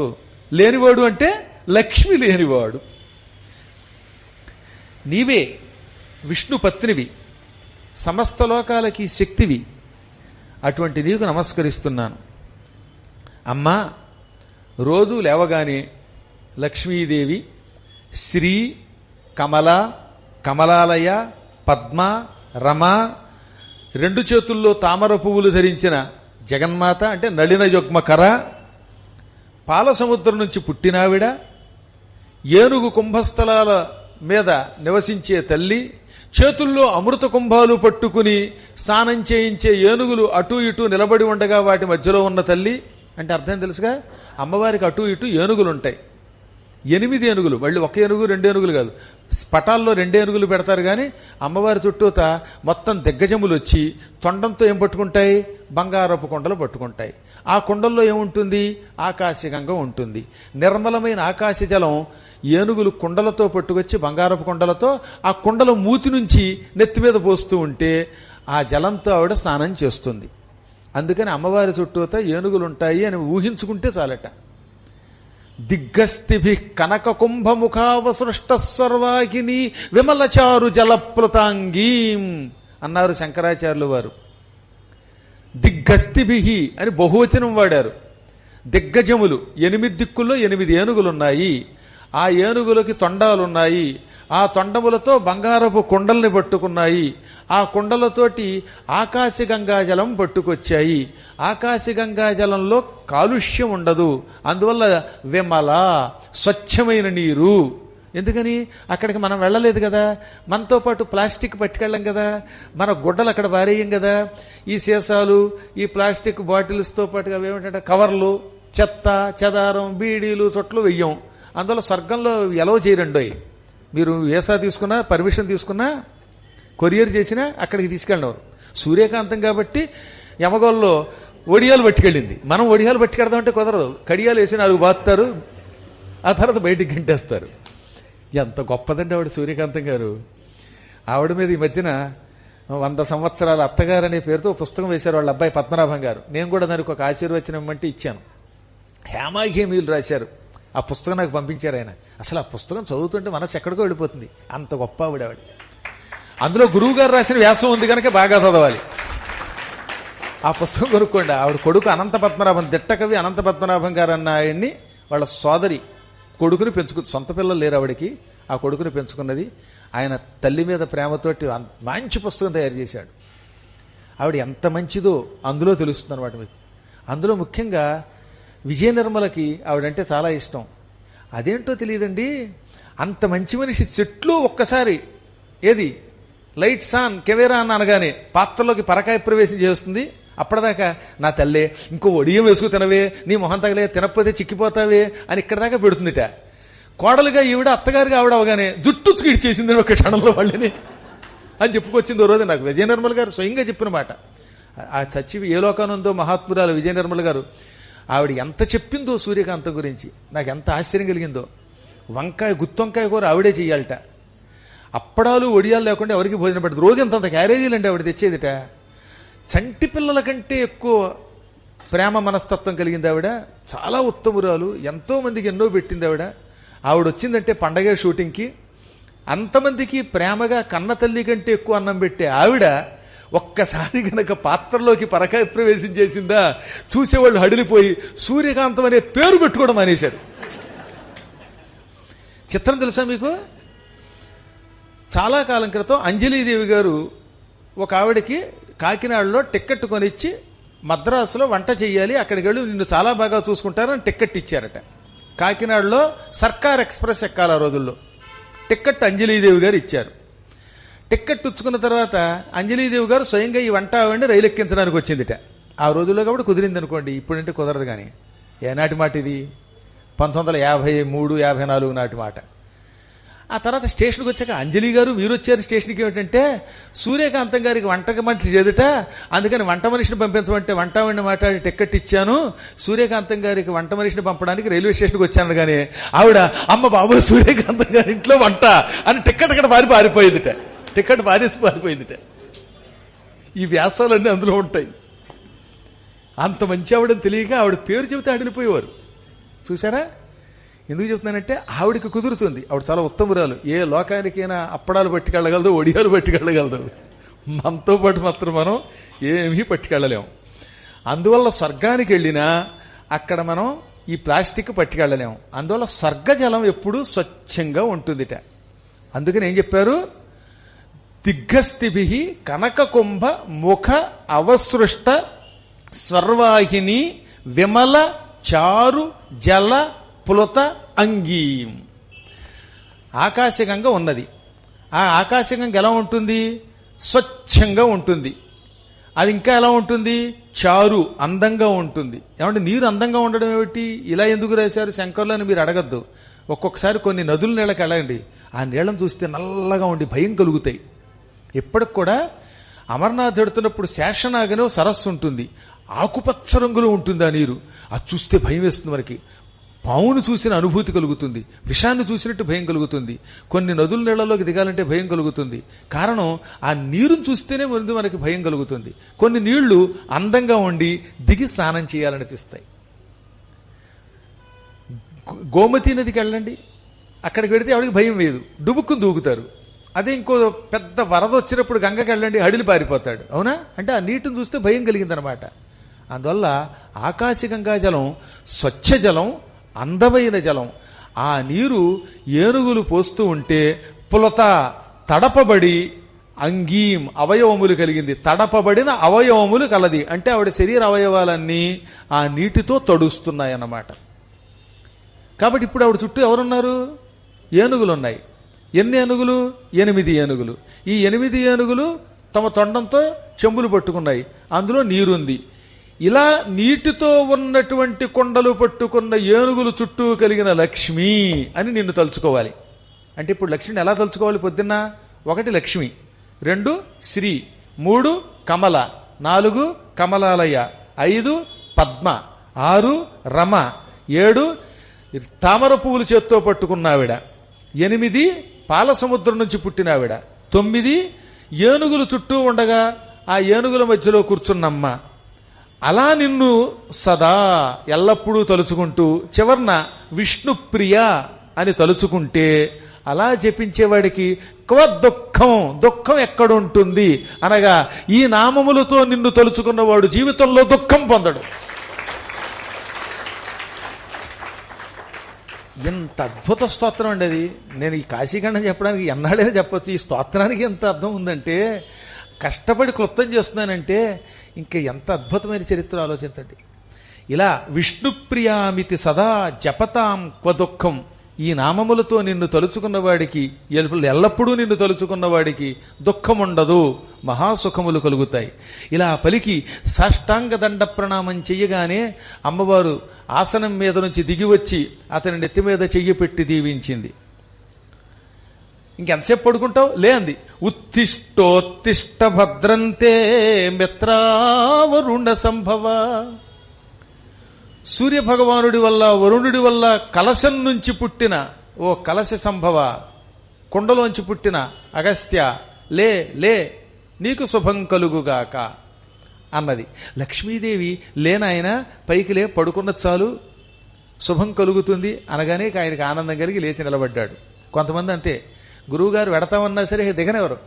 S2: లేనివాడు అంటే లక్ష్మి లేనివాడు. నీవే విష్ణు పత్నివి, సమస్త లోకాలకి శక్తివి. అటువంటి నీకు నమస్కరిస్తున్నాను. అమ్మా, రోజు లేవగానే లక్ష్మీదేవి, శ్రీ, కమల, కమలాలయ, పద్మ, రమ, 2 చేతుల్లో తామర పువ్వులు ధరించిన జగన్మాత అంటే నళిన యుగ్మకర, పాల సముద్రం నుంచి పుట్టినావిడ, ఏనుగు కుంభస్థలాల మీద నివసించే తల్లి, చేతుల్లో అమృత కుంభాలు పట్టుకుని స్నానం చేయించే ఏనుగులు అటూ ఇటూ నిలబడి ఉండగా వాటి మధ్యలో ఉన్న తల్లి. అంటే అర్థం తెలుసుగా, అమ్మవారికి అటూ ఇటూ ఏనుగులుంటాయి. 8 ఏనుగులు, మళ్ళీ 1 ఏనుగు 2 ఏనుగులు కాదు. పటాల్లో 2 ఏనుగులు పెడతారు కానీ అమ్మవారి చుట్టూత మొత్తం దిగ్గజములు వచ్చి తొండంతో ఏం పట్టుకుంటాయి? బంగారపు కొండలు పట్టుకుంటాయి. ఆ కొండల్లో ఏముంటుంది? ఆకాశగంగ ఉంటుంది. నిర్మలమైన ఆకాశ జలం ఏనుగులు కుండలతో పట్టుకొచ్చి బంగారపు కొండలతో ఆ కుండల మూతి నుంచి నెత్తి మీద పోస్తూ ఉంటే ఆ జలంతో ఆవిడ స్నానం చేస్తుంది. అందుకని అమ్మవారి చుట్టూత ఏనుగులుంటాయి అని ఊహించుకుంటే చాలట. దిగ్గస్థిభి కనక కుంభముఖావసృష్ట సర్వాహిని విమలచారు జలప్లుతాంగీం అన్నారు శంకరాచార్యులు వారు. దిగ్గస్థిభి అని బహువచనం వాడారు. దిగ్గజములు 8 దిక్కుల్లో 8 ఏనుగులున్నాయి. ఆ ఏనుగులకి తొండాలున్నాయి. ఆ తొండములతో బంగారపు కుండల్ని పట్టుకున్నాయి. ఆ కుండలతోటి ఆకాశగంగాజలం పట్టుకొచ్చాయి. ఆకాశగంగాజలంలో కాలుష్యం ఉండదు. అందువల్ల విమల స్వచ్ఛమైన నీరు. ఎందుకని? అక్కడికి మనం వెళ్ళలేదు కదా, మనతో పాటు ప్లాస్టిక్ పట్టుకెళ్ళం కదా, మన గుడ్డలు అక్కడ పారేయం కదా. ఈ సీసాలు, ఈ ప్లాస్టిక్ బాటిల్స్తో పాటుగా ఏమిటంటే కవర్లు, చెత్త చెదారం, బీడీలు, చొట్లు వెయ్యం. అందువల్ల స్వర్గంలో ఎలవ చేయరండోయ్. మీరు వీసా తీసుకున్నా, పర్మిషన్ తీసుకున్నా, కొరియర్ చేసినా అక్కడికి తీసుకెళ్ళినవారు. సూర్యకాంతం కాబట్టి యమగోల్లో ఒడియాలు పట్టుకెళ్ళింది. మనం ఒడియాలు పట్టుకెడదామంటే కుదరదు. కడియాలు వేసి 4 బాతుతారు, ఆ తర్వాత బయటికి గంటేస్తారు. ఎంత గొప్పదండి ఆవిడ సూర్యకాంతం గారు. ఆవిడ మీద ఈ మధ్యన 100 సంవత్సరాల అత్తగారు అనే పేరుతో పుస్తకం వేశారు వాళ్ళ అబ్బాయి పద్మనాభం గారు. నేను కూడా దానికి ఒక ఆశీర్వచనం ఇమ్మంటే ఇచ్చాను. హేమాహేమీలు రాశారు. ఆ పుస్తకం నాకు పంపించారు ఆయన. అసలు ఆ పుస్తకం చదువుతుంటే మనసు ఎక్కడికో వెళ్ళిపోతుంది. అంత గొప్ప ఆవిడ. అందులో గురువు గారు రాసిన వ్యాసం ఉంది కనుక బాగా చదవాలి. ఆ పుస్తకం కొనుక్కోండి. ఆవిడ కొడుకు అనంత పద్మనాభం, దిట్టకవి అనంత పద్మనాభం గారు అన్న ఆయన్ని వాళ్ళ సోదరి కొడుకుని పెంచుకుంది. సొంత పిల్లలు లేరు ఆవిడకి. ఆ కొడుకుని పెంచుకున్నది. ఆయన తల్లి మీద ప్రేమతోటి మంచి పుస్తకం తయారు చేశాడు. ఆవిడ ఎంత మంచిదో అందులో తెలుస్తుంది అనమాట మీకు. అందులో ముఖ్యంగా విజయ నిర్మలకి ఆవిడంటే చాలా ఇష్టం. అదేంటో తెలియదండి, అంత మంచి మనిషి సెట్లో ఒక్కసారి ఏది లైట్స్ ఆన్ కెమెరా అని అనగానే పాత్రలోకి పరకాయ ప్రవేశం చేస్తుంది. అప్పటిదాకా నా తల్లే ఇంకో ఒడియం వేసుకు తినవే, నీ మొహం తగలే, తినకపోతే చిక్కిపోతావే అని ఇక్కడ దాకా పెడుతుందిట. కోడలుగా ఈవిడ అత్తగారిగా ఆవిడ అవగానే జుట్టు ఇచ్చేసింది ఒక క్షణంలో వాళ్ళని అని చెప్పుకొచ్చింది ఓ రోజు నాకు విజయ నిర్మల్ గారు స్వయంగా చెప్పిన మాట. ఆ చచ్చి ఏ లోకానుందో మహాత్మురాలు విజయ నిర్మల్ గారు, ఆవిడ ఎంత చెప్పిందో సూర్యకాంతం గురించి నాకు ఎంత ఆశ్చర్యం కలిగిందో. గుత్తొంకాయ కూర ఆవిడే చెయ్యాలట, అప్పడాలు ఒడియాలు లేకుండా ఎవరికి భోజనం పెట్టదు. రోజు అంతంత క్యారేజీలంటే ఆవిడ తెచ్చేదిట. చంటి పిల్లల కంటే ఎక్కువ ప్రేమ మనస్తత్వం కలిగింది ఆవిడ. చాలా ఉత్తమురాలు, ఎంతో మందికి ఎన్నో పెట్టింది ఆవిడ. ఆవిడ వచ్చిందంటే పండగ షూటింగ్కి అంతమందికి ప్రేమగా కన్న తల్లి కంటే ఎక్కువ అన్నం పెట్టే ఆవిడ ఒక్కసారి గనక పాత్రలోకి పరకాయ ప్రవేశం చేసిందా చూసేవాళ్ళు హడిలిపోయి సూర్యకాంతం అనే పేరు పెట్టుకోవడం అనేశారు. చిత్రం తెలుసా మీకు? చాలా కాలం క్రితం అంజలీదేవి గారు ఒక ఆవిడకి కాకినాడలో టిక్కెట్ కొనిచ్చి మద్రాసులో వంట చెయ్యాలి, అక్కడికి వెళ్ళి నిన్ను చాలా బాగా చూసుకుంటారని టిక్కెట్ ఇచ్చారట. కాకినాడలో సర్కార్ ఎక్స్ప్రెస్ ఎక్కాలి ఆ రోజుల్లో. టిక్కెట్ అంజలీదేవి గారు ఇచ్చారు. టిక్కెట్ ఇచ్చుకున్న తర్వాత అంజలీదేవి గారు స్వయంగా ఈ వంట ఆవిడ రైలు ఎక్కించడానికి వచ్చిందిట. ఆ రోజుల్లో కాబట్టి కుదిరింది అనుకోండి, ఇప్పుడంటే కుదరదు. కానీ ఏనాటి మాట ఇది? 1953, 54 నాటి మాట. ఆ తర్వాత స్టేషన్కి వచ్చాక అంజలి గారు మీరు వచ్చారు స్టేషన్కి, ఏమిటంటే సూర్యకాంతం గారికి వంటకి మనిషి చేదుట, అందుకని వంట మనిషిని పంపించమంటే వంట వండి మాట్లాడి టిక్కెట్ ఇచ్చాను, సూర్యకాంతం గారికి వంట మనిషిని పంపడానికి రైల్వే స్టేషన్కి వచ్చాను. కానీ ఆవిడ అమ్మ బాబు సూర్యకాంతం గారి ఇంట్లో వంట అని టిక్కెట్ అక్కడ పారిపోయిందిట. టిక్కెట్ పారిపోయిందిట. ఈ వ్యాసాలన్నీ అందులో ఉంటాయి. అంత మంచి ఆవిడని తెలియక ఆవిడ పేరు చెబితే అడిగిపోయేవారు. చూసారా? ఎందుకు చెప్తున్నానంటే ఆవిడికి కుదురుతుంది. ఆవిడ చాలా ఉత్తమురాలు. ఏ లోకానికైనా అప్పడాలు పట్టుకెళ్ళగలదు, ఒడియాలు పట్టుకెళ్ళగలదు. మనతో పాటు మాత్రం మనం ఏమీ పట్టుకెళ్ళలేము. అందువల్ల స్వర్గానికి వెళ్ళినా అక్కడ మనం ఈ ప్లాస్టిక్ పట్టుకెళ్ళలేము. అందువల్ల స్వర్గజలం ఎప్పుడూ స్వచ్ఛంగా ఉంటుందిట. అందుకని ఏం చెప్పారు? దిగ్గస్థిభి కనక కుంభ ముఖ అవసృష్ట స్వర్వాహిని విమల చారు జల పులత అంగీం. ఆకాశగంగ ఉన్నది. ఆ ఆకాశగంగ ఎలా ఉంటుంది? స్వచ్ఛంగా ఉంటుంది. అది ఇంకా ఎలా ఉంటుంది? చారు అందంగా ఉంటుంది. ఏమంటే నీరు అందంగా ఉండడం ఏమిటి, ఇలా ఎందుకు రాశారు శంకర్లు అని మీరు అడగద్దు. ఒక్కొక్కసారి కొన్ని నదుల నీళ్ళకి వెళ్ళండి, ఆ నీళ్ళని చూస్తే నల్లగా ఉండి భయం కలుగుతాయి. ఇప్పటికి కూడా అమర్నాథ్ ఎడుతున్నప్పుడు శేషనాగనే సరస్సు ఉంటుంది, ఆకుపచ్చ రంగులో ఉంటుంది ఆ నీరు. అది చూస్తే భయం వేస్తుంది మనకి. పావును చూసిన అనుభూతి కలుగుతుంది, విషాన్ని చూసినట్టు భయం కలుగుతుంది. కొన్ని నదుల నీళ్లలోకి దిగాలంటే భయం కలుగుతుంది. కారణం ఆ నీరుని చూస్తేనే ముందు మనకి భయం కలుగుతుంది. కొన్ని నీళ్లు అందంగా ఉండి దిగి స్నానం చేయాలనిపిస్తాయి. గోమతి నదికి వెళ్ళండి, అక్కడికి వెడితే ఆవిడకి భయం వేయదు, డుబుక్కుని దూకుతారు. అదే ఇంకో పెద్ద వరద వచ్చినప్పుడు గంగకి వెళ్ళండి, హడిలి పారిపోతాడు. అవునా? అంటే ఆ నీటిని చూస్తే భయం కలిగిందనమాట. అందువల్ల ఆకాశగంగా జలం స్వచ్ఛ జలం, అందమైన జలం. ఆ నీరు ఏనుగులు పోస్తూ ఉంటే పులత తడపబడి అంగీం అవయవములు కలిగింది. తడపబడిన అవయవములు కలది అంటే ఆవిడ శరీర అవయవాలన్నీ ఆ నీటితో తడుస్తున్నాయన్నమాట. కాబట్టి ఇప్పుడు ఆవిడ చుట్టూ ఎవరున్నారు? ఏనుగులున్నాయి. ఎన్ని ఏనుగులు? 8 ఏనుగులు. ఈ 8 ఏనుగులు తమ తొండంతో చెంబులు పట్టుకున్నాయి, అందులో నీరుంది. ఇలా నీటితో ఉన్నటువంటి కొండలు పట్టుకున్న ఏనుగులు చుట్టూ కలిగిన లక్ష్మి అని నిన్ను తలుచుకోవాలి. అంటే ఇప్పుడు లక్ష్మిని ఎలా తలుచుకోవాలి? పొద్దున్న 1 లక్ష్మి, 2 శ్రీ, 3 కమల, 4 కమలాలయ, 5 పద్మ, 6 రమ, 7 తామర పువ్వులు చేత్తో పట్టుకున్నావిడ, 8 పాల సముద్రం నుంచి పుట్టినావిడ, 9 ఏనుగులు చుట్టూ ఉండగా ఆ ఏనుగుల మధ్యలో కూర్చున్నమ్మ. అలా నిన్ను సదా ఎల్లప్పుడూ తలుచుకుంటూ చివర్న విష్ణుప్రియ అని తలుచుకుంటే, అలా జపించేవాడికి దుఃఖం ఎక్కడుంటుంది అనగా ఈ నామములతో నిన్ను తలుచుకున్నవాడు జీవితంలో దుఃఖం పొందడు. ఎంత అద్భుత స్తోత్రం అండి అది. నేను ఈ కాశీఖండం చెప్పడానికి ఎన్నాళ్ళైనా చెప్పొచ్చు. ఈ స్తోత్రానికి ఎంత అర్థం ఉందంటే, కష్టపడి క్లుప్తం చేస్తున్నానంటే ఇంకా ఎంత అద్భుతమైన చరిత్ర ఆలోచించండి. ఇలా విష్ణుప్రియామితి సదా జపతాం క్వ దుఃఖం, ఈ నామములతో నిన్ను తలుచుకున్నవాడికి, ఎల్లప్పుడూ నిన్ను తలుచుకున్నవాడికి దుఃఖముండదు, మహాసుఖములు కలుగుతాయి. ఇలా పలికి సాష్టాంగ దండ ప్రణామం చెయ్యగానే అమ్మవారు ఆసనం మీద నుంచి దిగివచ్చి అతని నెత్తి మీద చెయ్యి పెట్టి దీవించింది. ఇంకెంతసేపు పడుకుంటావు? లే అంది. ఉత్తిష్టోత్తిష్ట భద్రంతే మిత్రావరుణ సంభవ. సూర్యభగవానుడి వల్ల, వరుణుడి వల్ల కలశం నుంచి పుట్టిన ఓ కలశ సంభవ, కుండలోంచి పుట్టిన అగస్త్య, లే లే, నీకు శుభం కలుగుగాక అన్నది. లక్ష్మీదేవి లేనాయన పైకి లే, పడుకున్న చాలు, శుభం కలుగుతుంది అనగానే ఆయనకి ఆనందం కలిగి లేచి నిలబడ్డాడు. కొంతమంది అంతే, గురువుగారు వెడతామన్నా సరే దిగనెవరు,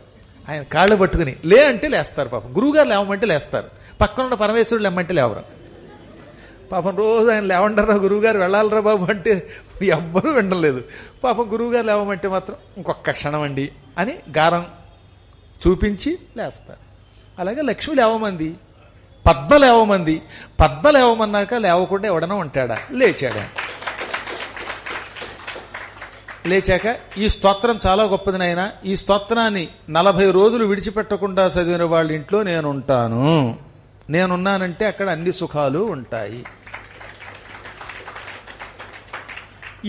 S2: ఆయన కాళ్ళు పట్టుకుని లే అంటే లేస్తారు. పాపం గురువుగారు లేవమంటే లేస్తారు, పక్కనున్న పరమేశ్వరుడు లేవమంటే లేవరు. పాపం రోజు ఆయన లేవండరా గురువుగారు వెళ్ళాలరా బాబు అంటే ఎవ్వరూ వినలేదు. పాపం గురువుగారు లేవమంటే మాత్రం ఇంకొక క్షణం అండి అని గారం చూపించి లేస్తారు. అలాగే లక్ష్మి లేవమంది, పద్మ లేవమంది. పద్మ లేవమన్నాక లేవకుండా ఎవడన్నా ఉంటాడా? లేచాడా. లేచాక ఈ స్తోత్రం చాలా గొప్పది నాయన, ఈ స్తోత్రాన్ని 40 రోజులు విడిచిపెట్టకుండా చదివిన వాళ్ళ ఇంట్లో నేనుంటాను, నేనున్నానంటే అక్కడ అన్ని సుఖాలు ఉంటాయి.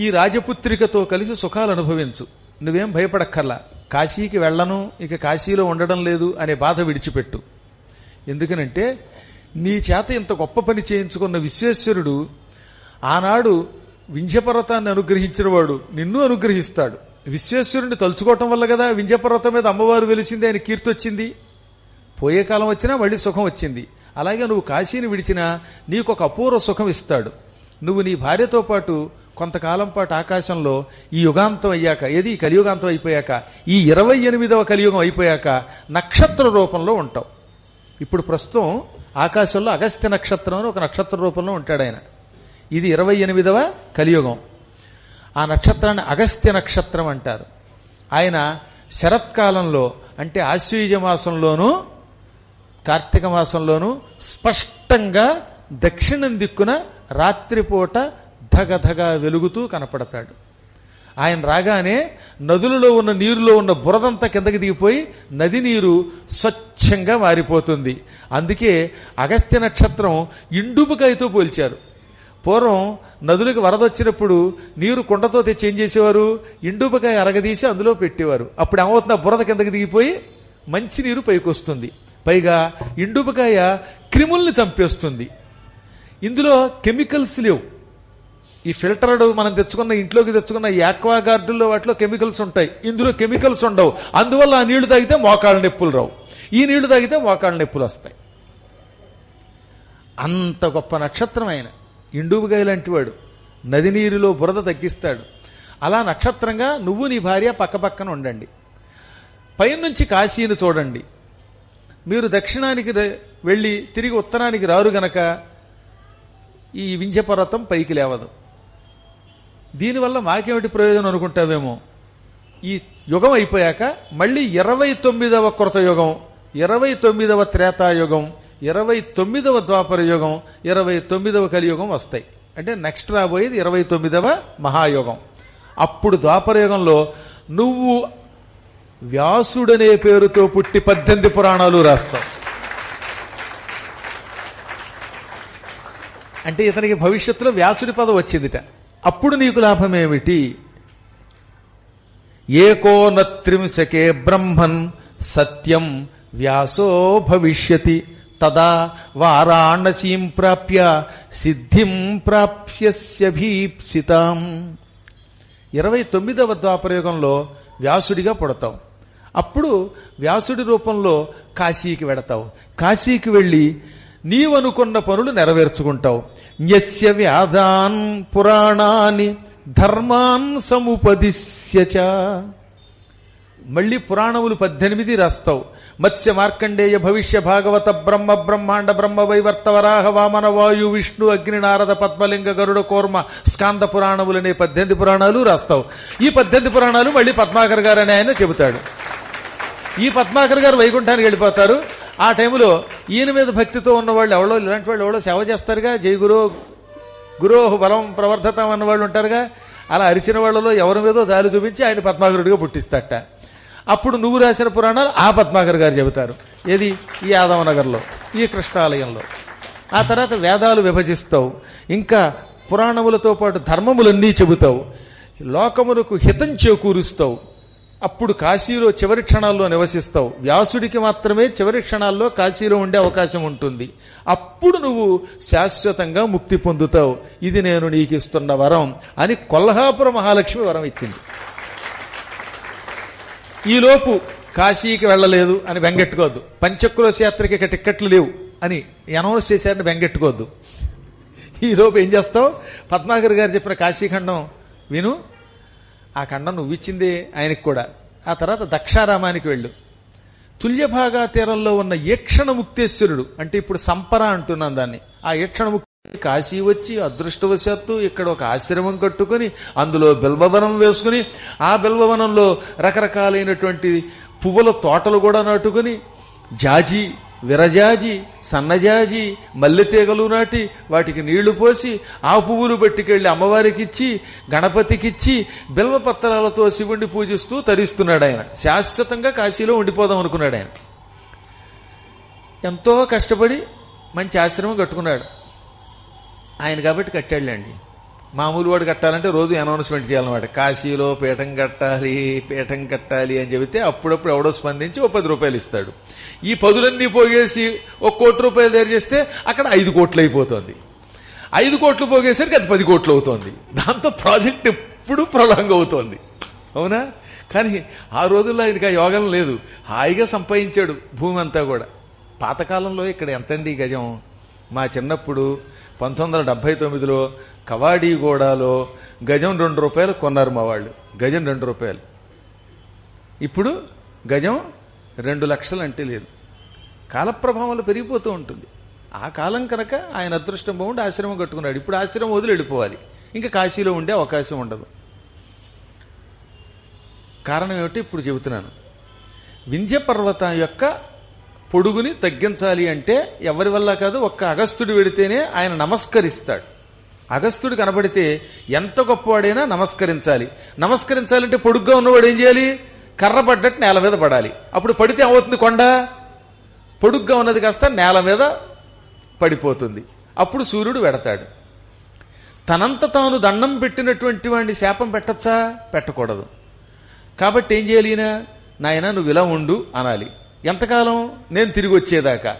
S2: ఈ రాజపుత్రికతో కలిసి సుఖాలు అనుభవించు, నువ్వేం భయపడక్కర్లా. కాశీకి వెళ్ళను, ఇక కాశీలో ఉండడం లేదు అనే బాధ విడిచిపెట్టు. ఎందుకనంటే నీ చేత ఇంత గొప్ప పని చేయించుకున్న విశ్వేశ్వరుడు ఆనాడు వింధ్యపర్వతాన్ని అనుగ్రహించినవాడు నిన్ను అనుగ్రహిస్తాడు. విశ్వేశ్వరుడిని తలుచుకోవటం వల్ల కదా వింధ్యపర్వతం మీద అమ్మవారు వెలిసింది, ఆయన కీర్తి వచ్చింది. పోయే కాలం వచ్చినా మళ్ళీ సుఖం వచ్చింది. అలాగే నువ్వు కాశీని విడిచినా నీకు ఒక అపూర్వ సుఖం ఇస్తాడు. నువ్వు నీ భార్యతో పాటు కొంతకాలం పాటు ఆకాశంలో ఈ యుగాంతం అయ్యాక, ఏది కలియుగాంతం అయిపోయాక, ఈ 28వ కలియుగం అయిపోయాక నక్షత్ర రూపంలో ఉంటావు. ఇప్పుడు ప్రస్తుతం ఆకాశంలో అగస్త్య నక్షత్రం అని ఒక నక్షత్ర రూపంలో ఉంటాడు ఆయన. ఇది 28వ కలియుగం. ఆ నక్షత్రాన్ని అగస్త్య నక్షత్రం అంటారు. ఆయన శరత్కాలంలో అంటే ఆశ్వయుజ మాసంలోనూ కార్తీక మాసంలోనూ స్పష్టంగా దక్షిణం దిక్కున రాత్రిపూట ధగధగ వెలుగుతూ కనపడతాడు. ఆయన రాగానే నదులలో ఉన్న నీరులో ఉన్న బురదంతా కిందకి దిగిపోయి నది నీరు స్వచ్ఛంగా మారిపోతుంది. అందుకే అగస్త్య నక్షత్రం ఇండుపుకాయతో పోల్చారు. పూర్వం నదులకు వరద వచ్చినప్పుడు నీరు కుండతో తెచ్చి ఏం చేసేవారు, ఇండుపుకాయ అరగదీసి అందులో పెట్టేవారు. అప్పుడు ఏమవుతుంది, బురద కిందకి దిగిపోయి మంచి నీరు పైకి వస్తుంది. పైగా ఇండుపుకాయ క్రిముల్ని చంపేస్తుంది. ఇందులో కెమికల్స్ లేవు. ఈ ఫిల్టర్డ్ మనం తెచ్చుకున్న ఇంట్లోకి తెచ్చుకున్న ఈ ఆక్వా గార్డుల్లో వాటిలో కెమికల్స్ ఉంటాయి, ఇందులో కెమికల్స్ ఉండవు. అందువల్ల ఆ నీళ్లు తాగితే మోకాళ్ళ నొప్పులు రావు, ఈ నీళ్లు తాగితే మోకాళ్ళ నొప్పులు వస్తాయి. అంత గొప్ప నక్షత్రం ఆయన. ఇండుపుకాయ లాంటి వాడు, నది నీరులో బురద తగ్గిస్తాడు. అలా నక్షత్రంగా నువ్వు నీ భార్య పక్కపక్కన ఉండండి. పైనుంచి కాశీని చూడండి. మీరు దక్షిణానికి వెళ్లి తిరిగి ఉత్తరానికి రారు గనక ఈ వింధ్యపర్వతం పైకి లేవదు. దీనివల్ల మాకేమిటి ప్రయోజనం అనుకుంటావేమో. ఈ యుగం అయిపోయాక మళ్ళీ 29వ కృతయుగం, 29వ త్రేతాయుగం, 29వ ద్వాపర యుగం, 29వ కలియుగం వస్తాయి. అంటే నెక్స్ట్ రాబోయేది 29వ మహాయుగం. అప్పుడు ద్వాపర యుగంలో నువ్వు వ్యాసుడనే పేరుతో పుట్టి 18 పురాణాలు రాస్తావు. అంటే ఇతనికి భవిష్యత్తులో వ్యాసుడి పదవి వచ్చిందిట. అప్పుడు నీకు లాభమేమిటి? ఏకోనత్రింశకే బ్రహ్మన్ సత్యం వ్యాసో భవిష్యతి తదా వారాణసీం ప్రాప్య సిద్ధిం ప్రాప్స్యభీప్సితాం. 29వ ద్వాపరయుగంలో వ్యాసుడిగా పుడతావు. అప్పుడు వ్యాసుడి రూపంలో కాశీకి వెడతావు. కాశీకి వెళ్లి నీవనుకున్న పనులు నెరవేర్చుకుంటావు. న్యస్య వ్యాధాన్ పురాణాని ధర్మాన్ సముపదిశ్య చ. మళ్ళీ పురాణములు 18 రాస్తావు. మత్స్య మార్కండేయ భవిష్య భాగవత బ్రహ్మ బ్రహ్మాండ బ్రహ్మ వైవర్త వరాహ వామన వాయు విష్ణు అగ్ని నారద పద్మలింగ గరుడ కూర్మ స్కాంద పురాణములనే 18 పురాణాలు రాస్తావు. ఈ 18 పురాణాలు మళ్ళీ పద్మాకర్ గారు అని ఆయన చెబుతాడు. ఈ పద్మాకర్ గారు వైకుంఠానికి వెళ్ళిపోతారు. ఆ టైంలో ఈయన మీద భక్తితో ఉన్నవాళ్ళు ఎవరో, ఇలాంటి వాళ్ళు ఎవరో సేవ చేస్తారుగా, జై గురో గురోహ బలం ప్రవర్ధతం అన్న వాళ్ళు ఉంటారుగా. అలా అరిచిన వాళ్ళలో ఎవరి మీదో దారి చూపించి ఆయన పద్మాకరుడిగా పుట్టిస్తాట. అప్పుడు నువ్వు రాసిన పురాణాలు ఆ పద్మాకర్ గారు చెబుతారు. ఏది? ఈ యాదవనగర్లో, ఈ కృష్ణాలయంలో. ఆ తర్వాత వేదాలు విభజిస్తావు, ఇంకా పురాణములతో పాటు ధర్మములన్నీ చెబుతావు, లోకములకు హితం చేకూరుస్తావు. అప్పుడు కాశీలో చివరి క్షణాల్లో నివసిస్తావు. వ్యాసుడికి మాత్రమే చివరి క్షణాల్లో కాశీలో ఉండే అవకాశం ఉంటుంది. అప్పుడు నువ్వు శాశ్వతంగా ముక్తి పొందుతావు. ఇది నేను నీకు ఇస్తున్న వరం అని కొల్హాపుర మహాలక్ష్మి వరం ఇచ్చింది. ఈలోపు కాశీకి వెళ్లలేదు అని బెంగెట్టుకోవద్దు. పంచక్రోశ యాత్రకి ఇక టిక్కెట్లు లేవు అని అనౌన్స్ చేశారని బెంగెట్టుకోవద్దు. ఈలోపు ఏం చేస్తావు? పద్మాకర్ గారు చెప్పిన కాశీఖండం విను. ఆ ఖండం నువ్విచ్చిందే ఆయనకి కూడా. ఆ తర్వాత దక్షారామానికి వెళ్ళు. తుల్యభాగా తీరంలో ఉన్న ఈక్షణ ముక్తేశ్వరుడు, అంటే ఇప్పుడు సంపర అంటున్నాను దాన్ని, ఆ ఈక్షణ ముక్తి కాశీ వచ్చి అదృష్టవశాత్తు ఇక్కడ ఒక ఆశ్రమం కట్టుకుని అందులో బిల్వవనం వేసుకుని ఆ బిల్వవనంలో రకరకాలైనటువంటి పువ్వుల తోటలు కూడా నాటుకుని జాజి, విరజాజి, సన్నజాజి, మల్లెతీగలు నాటి వాటికి నీళ్లు పోసి ఆ పువ్వులు పట్టుకెళ్లి అమ్మవారికిచ్చి గణపతికిచ్చి బిల్వపత్రాలతో శివుణ్ణి పూజిస్తూ తరిస్తున్నాడు ఆయన. శాశ్వతంగా కాశీలో ఉండిపోదాం అనుకున్నాడు ఆయన. ఎంతో కష్టపడి మంచి ఆశ్రమం కట్టుకున్నాడు ఆయన. కాబట్టి కట్టాడులేండి. మామూలు వాడు కట్టాలంటే రోజు అనౌన్స్మెంట్ చేయాలన్నమాట. కాశీలో పీఠం కట్టాలి, పీఠం కట్టాలి అని చెబితే అప్పుడప్పుడు ఎవడో స్పందించి ఓ 10 రూపాయలు ఇస్తాడు. ఈ 10లన్నీ పోగేసి ఒక 1 కోటి రూపాయలు తయారు చేస్తే అక్కడ 5 కోట్లు అయిపోతుంది. 5 కోట్లు పోగేసరికి అది 10 కోట్లు అవుతోంది. దాంతో ప్రాజెక్ట్ ఎప్పుడు ప్రొలాంగ్ అవుతోంది. అవునా? కానీ ఆ రోజుల్లో ఆయనకి ఆ యోగం లేదు. హాయిగా సంపాదించాడు భూమి అంతా కూడా. పాతకాలంలో ఇక్కడ ఎంతండి గజం? మా చిన్నప్పుడు 1979లో కవాడిగూడలో గజం 2 రూపాయలు కొన్నారు మా వాళ్ళు. గజం 2 రూపాయలు. ఇప్పుడు గజం 2 లక్షలు అంటే లేదు. కాలప్రభావంలో పెరిగిపోతూ ఉంటుంది. ఆ కాలం కనుక ఆయన అదృష్టం బాగుండి ఆశ్రమం కట్టుకున్నాడు. ఇప్పుడు ఆశ్రమం వదిలి వెళ్ళిపోవాలి. ఇంకా కాశీలో ఉండే అవకాశం ఉండదు. కారణం ఏమిటి ఇప్పుడు చెబుతున్నాను. వింధ్య పర్వతం యొక్క పొడుగుని తగ్గించాలి అంటే ఎవరి వల్ల కాదు, ఒక్క అగస్త్యుడు వెడితేనే ఆయన నమస్కరిస్తాడు. అగస్త్యుడు కనబడితే ఎంత గొప్పవాడైనా నమస్కరించాలి. నమస్కరించాలంటే పొడుగ్గా ఉన్నవాడు ఏం చేయాలి? కర్ర పడ్డట్టు నేల మీద పడాలి. అప్పుడు పడితే ఏమవుతుంది? కొండ పొడుగ్గా ఉన్నది కాస్త నేల మీద పడిపోతుంది. అప్పుడు సూర్యుడు వెడతాడు. తనంత తాను దండం పెట్టినటువంటి వాడిని శాపం పెట్టచ్చా? పెట్టకూడదు. కాబట్టి ఏం చేయాలి? ఈయన, నాయన నువ్వు ఇలా ఉండు అనాలి. ఎంతకాలం? నేను తిరిగి వచ్చేదాకా.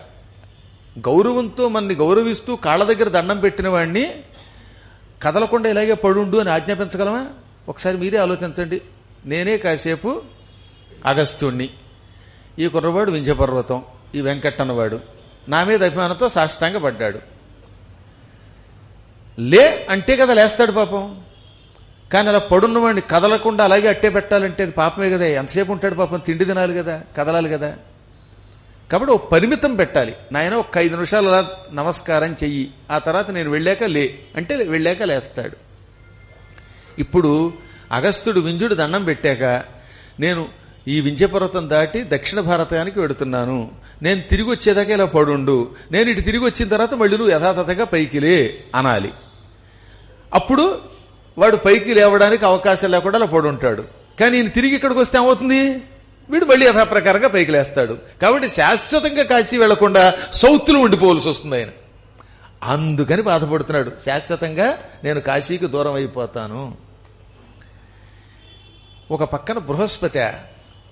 S2: గౌరవంతో మన్ని గౌరవిస్తూ కాళ్ళ దగ్గర దండం పెట్టిన వాడిని కదలకుండా ఇలాగే పడుండు అని ఆజ్ఞాపించగలమా? ఒకసారి మీరే ఆలోచించండి. నేనే కాసేపు అగస్త్యుణ్ణి, ఈ కుర్రవాడు వింధ్యపర్వతం, ఈ వెంకట్టన్నవాడు నా మీద అభిమానంతో సాష్టాంగ పడ్డాడు. లే అంటే కదా లేస్తాడు పాపం. కానీ అలా పడున్నవాడిని కదలకుండా అలాగే అట్టే పెట్టాలంటే అది పాపమే కదా. ఎంతసేపు ఉంటాడు పాపం? తిండి తినాలి కదా, కదలాలి కదా. కాబట్టి ఒక పరిమితం పెట్టాలి. నాయన ఒక 5 నిమిషాలు అలా నమస్కారం చెయ్యి, ఆ తర్వాత నేను వెళ్ళాక లే అంటే వెళ్ళాక లేస్తాడు. ఇప్పుడు అగస్త్యుడు వింధ్యుడు దండం పెట్టాక, నేను ఈ వింధ్యపర్వతం దాటి దక్షిణ భారతానికి వెడుతున్నాను, నేను తిరిగి వచ్చేదాకా ఇలా పడుండు, నేను ఇటు తిరిగి వచ్చిన తర్వాత మళ్ళీ నువ్వు యథాతథంగా పైకిలే అనాలి. అప్పుడు వాడు పైకి లేవడానికి అవకాశం లేకుండా అలా పడుంటాడు. కానీ ఈయన తిరిగి ఇక్కడికి వస్తే ఏమవుతుంది? వీడు మళ్ళీ యథాప్రకారంగా పైకి లేస్తాడు. కాబట్టి శాశ్వతంగా కాశీ వెళ్లకుండా సౌత్లో ఉండిపోవలసి వస్తుంది ఆయన. అందుకని బాధపడుతున్నాడు. శాశ్వతంగా నేను కాశీకి దూరం అయిపోతాను. ఒక పక్కన బృహస్పతి,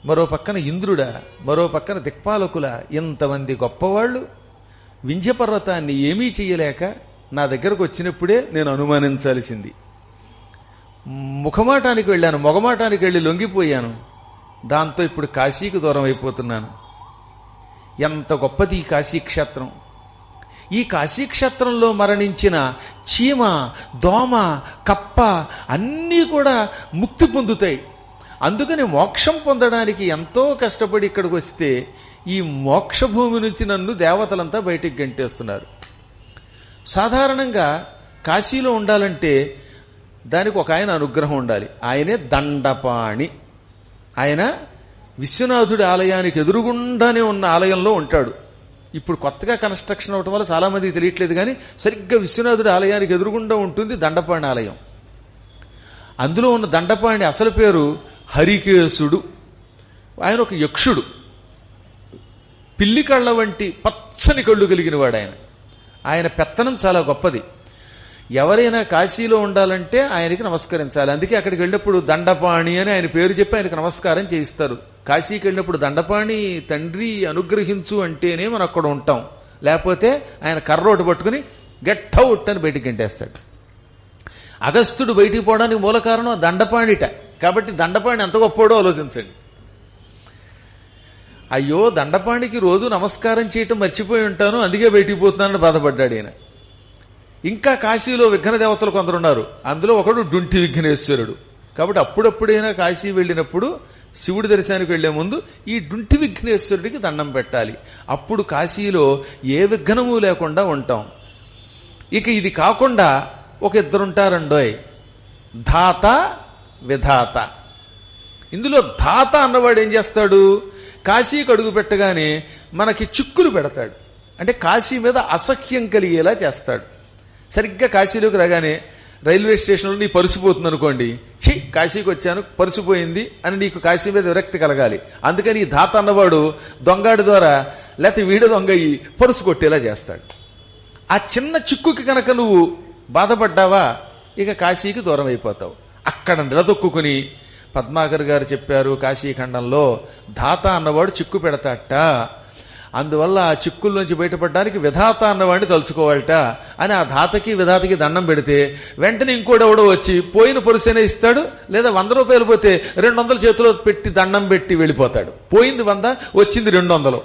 S2: మరో పక్కన ఇంద్రుడా, మరో పక్కన దిక్పాలకుల, ఇంతమంది గొప్పవాళ్లు వింధ్యపర్వతాన్ని ఏమీ చెయ్యలేక నా దగ్గరకు వచ్చినప్పుడే నేను అనుమానించాల్సింది. ముఖమాటానికి వెళ్ళాను, మొగమాటానికి వెళ్లి లొంగిపోయాను. దాంతో ఇప్పుడు కాశీకి దూరం అయిపోతున్నాను. ఎంత గొప్పది ఈ కాశీక్షేత్రం! ఈ కాశీక్షేత్రంలో మరణించిన చీమ, దోమ, కప్ప అన్నీ కూడా ముక్తి పొందుతాయి. అందుకని మోక్షం పొందడానికి ఎంతో కష్టపడి ఇక్కడికి వస్తే ఈ మోక్షభూమి నుంచి నన్ను దేవతలంతా బయటికి గంటేస్తున్నారు. సాధారణంగా కాశీలో ఉండాలంటే దానికి ఒక ఆయన అనుగ్రహం ఉండాలి. ఆయనే దండపాణి. ఆయన విశ్వనాథుడి ఆలయానికి ఎదురుగుండానే ఉన్న ఆలయంలో ఉంటాడు. ఇప్పుడు కొత్తగా కన్స్ట్రక్షన్ అవటం వల్ల చాలా మందికి తెలియట్లేదు, కానీ సరిగ్గా విశ్వనాథుడి ఆలయానికి ఎదురుగుండా ఉంటుంది దండపాణి ఆలయం. అందులో ఉన్న దండపాణి అసలు పేరు హరికేశుడు. ఆయన ఒక యక్షుడు, పిల్లి కళ్ళ వంటి పచ్చని కళ్ళు కలిగిన వాడు. ఆయన పెత్తనం చాలా గొప్పది. ఎవరైనా కాశీలో ఉండాలంటే ఆయనకి నమస్కరించాలి. అందుకే అక్కడికి వెళ్ళినప్పుడు దండపాణి అని ఆయన పేరు చెప్పి ఆయనకు నమస్కారం చేయిస్తారు. కాశీకి వెళ్ళినప్పుడు దండపాణి తండ్రి అనుగ్రహించు అంటేనే మనం అక్కడ ఉంటాం, లేకపోతే ఆయన కర్రోటు పట్టుకుని గెట్ అవుట్ అని బయటికి గంటేస్తాడు. అగస్త్యుడు బయటికి పోవడానికి మూల కారణం దండపాణిట. కాబట్టి దండపాణి ఎంత గొప్పోడో ఆలోచించండి. అయ్యో దండపాణికి రోజు నమస్కారం చేయటం మర్చిపోయి ఉంటాను, అందుకే బయటికి పోతున్నానని బాధపడ్డాడు ఈయన. ఇంకా కాశీలో విఘ్న దేవతలు కొందరున్నారు. అందులో ఒకడు డుంటి విఘ్నేశ్వరుడు. కాబట్టి అప్పుడప్పుడైనా కాశీ వెళ్ళినప్పుడు శివుడి దర్శనానికి వెళ్లే ముందు ఈ డుంటి విఘ్నేశ్వరుడికి దండం పెట్టాలి. అప్పుడు కాశీలో ఏ విఘ్నము లేకుండా ఉంటాం. ఇక ఇది కాకుండా ఒక ఇద్దరుంటారండోయ్, ధాత విధాత. ఇందులో ధాత అన్నవాడు ఏం చేస్తాడు, కాశీకి అడుగు పెట్టగానే మనకి చిక్కులు పెడతాడు. అంటే కాశీ మీద అసహ్యం కలిగేలా చేస్తాడు. సరిగ్గా కాశీలోకి రాగానే రైల్వే స్టేషన్లో నీ పరుసుపోతుంది అనుకోండి, ఛీ కాశీకి వచ్చాను పరుసుపోయింది అని నీకు కాశీ మీద విరక్తి కలగాలి. అందుకని ఈ ధాత అన్నవాడు దొంగాడి ద్వారా లేకపోతే వీడ దొంగయి పరుసు కొట్టేలా చేస్తాడు. ఆ చిన్న చిక్కుకి కనుక నువ్వు బాధపడ్డావా ఇక కాశీకి దూరం అయిపోతావు. అక్కడ నిలదొక్కుని పద్మాకర్ గారు చెప్పారు, కాశీఖండంలో ధాత అన్నవాడు చిక్కు పెడతాట, అందువల్ల ఆ చిక్కుల్లోంచి బయటపడడానికి విధాత అన్నవాడిని తలుచుకోవాలట అని ఆ ధాతకి విధాతకి దండం పెడితే వెంటనే ఇంకోడెవడో వచ్చి పోయిన పొరుసైనా ఇస్తాడు, లేదా 100 రూపాయలు పోతే 200 చేతిలో పెట్టి దండం పెట్టి వెళ్ళిపోతాడు. పోయింది 100, వచ్చింది 200.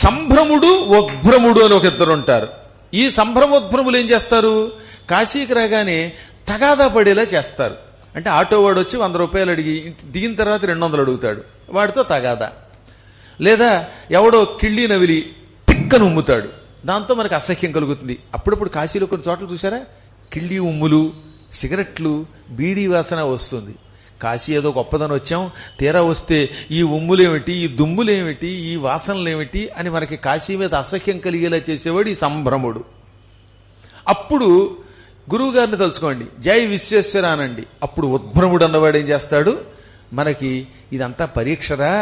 S2: సంభ్రముడు ఉద్భ్రముడు అని ఒక ఇద్దరు ఉంటారు. ఈ సంభ్రమోద్భ్రములు ఏం చేస్తారు, కాశీకి రాగానే తగాదా పడేలా చేస్తారు. అంటే ఆటో వాడు వచ్చి 100 రూపాయలు అడిగి దిగిన తర్వాత 200 అడుగుతాడు, వాడితో తగాదా. లేదా ఎవడో కిళ్ళి నవిలి టిక్కను ఉమ్ముతాడు, దాంతో మనకు అసహ్యం కలుగుతుంది. అప్పుడప్పుడు కాశీలో కొన్ని చోట్ల చూసారా, కిళ్ళి ఉమ్ములు, సిగరెట్లు, బీడీ వాసన వస్తుంది. కాశీ ఏదో గొప్పదని వచ్చాం, తీరా వస్తే ఈ ఉమ్ములేమిటి, ఈ దుమ్ములేమిటి, ఈ వాసనలేమిటి అని మనకి కాశీ మీద అసహ్యం కలిగేలా చేసేవాడు ఈ సంభ్రముడు. అప్పుడు గురువు గారిని తలుచుకోండి, జై విశ్వేశ్వర అనండి. అప్పుడు ఉద్భ్రముడు అన్నవాడు ఏం చేస్తాడు, మనకి ఇదంతా పరీక్షరా,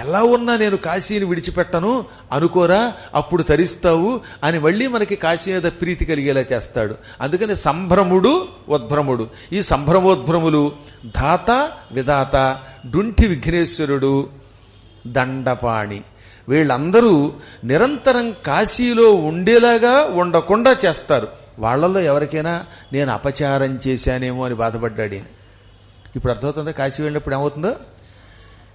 S2: ఎలా ఉన్నా నేను కాశీని విడిచిపెట్టను అనుకోరా, అప్పుడు తరిస్తావు అని మళ్ళీ మనకి కాశీ మీద ప్రీతి కలిగేలా చేస్తాడు. అందుకని సంభ్రముడు ఉద్భ్రముడు, ఈ సంభ్రమోద్భ్రములు ధాత విధాత, డుంఠి విఘ్నేశ్వరుడు, దండపాణి, వీళ్ళందరూ నిరంతరం కాశీలో ఉండేలాగా ఉండకుండా చేస్తారు. వాళ్లలో ఎవరికైనా నేను అపచారం చేశానేమో అని బాధపడ్డాడు. ఇప్పుడు అర్థమవుతుందా కాశీ వెళ్ళినప్పుడు ఏమవుతుందో?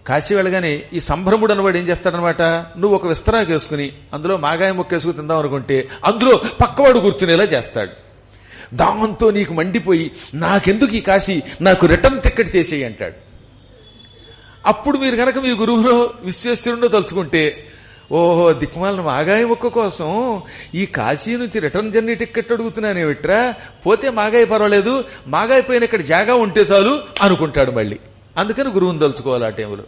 S2: కాశీ వెళ్ళగానే ఈ సంభ్రముడు అన్నవాడు ఏం చేస్తాడనమాట, నువ్వు ఒక విస్తరాకు వేసుకుని అందులో మాగాయ ముక్క వేసుకుని తిందాం అనుకుంటే అందులో పక్కవాడు కూర్చునేలా చేస్తాడు. దాంతో నీకు మండిపోయి నాకెందుకు ఈ కాశీ, నాకు రిటర్న్ టికెట్ చేసేయి అంటాడు. అప్పుడు మీరు కనుక మీ గురువులో విశ్వేశ్వరుడో తలుచుకుంటే, ఓహో దిక్మాలను మాగాయ ముక్క కోసం ఈ కాశీ నుంచి రిటర్న్ జర్నీ టికెట్ అడుగుతున్నానేమిట్రా, పోతే మాగాయ పర్వాలేదు, మాగాయ పైన ఇక్కడ జాగా ఉంటే చాలు అనుకుంటాడు మళ్ళీ. అందుకని గురువుని తలుచుకోవాలి ఆ టైంలో.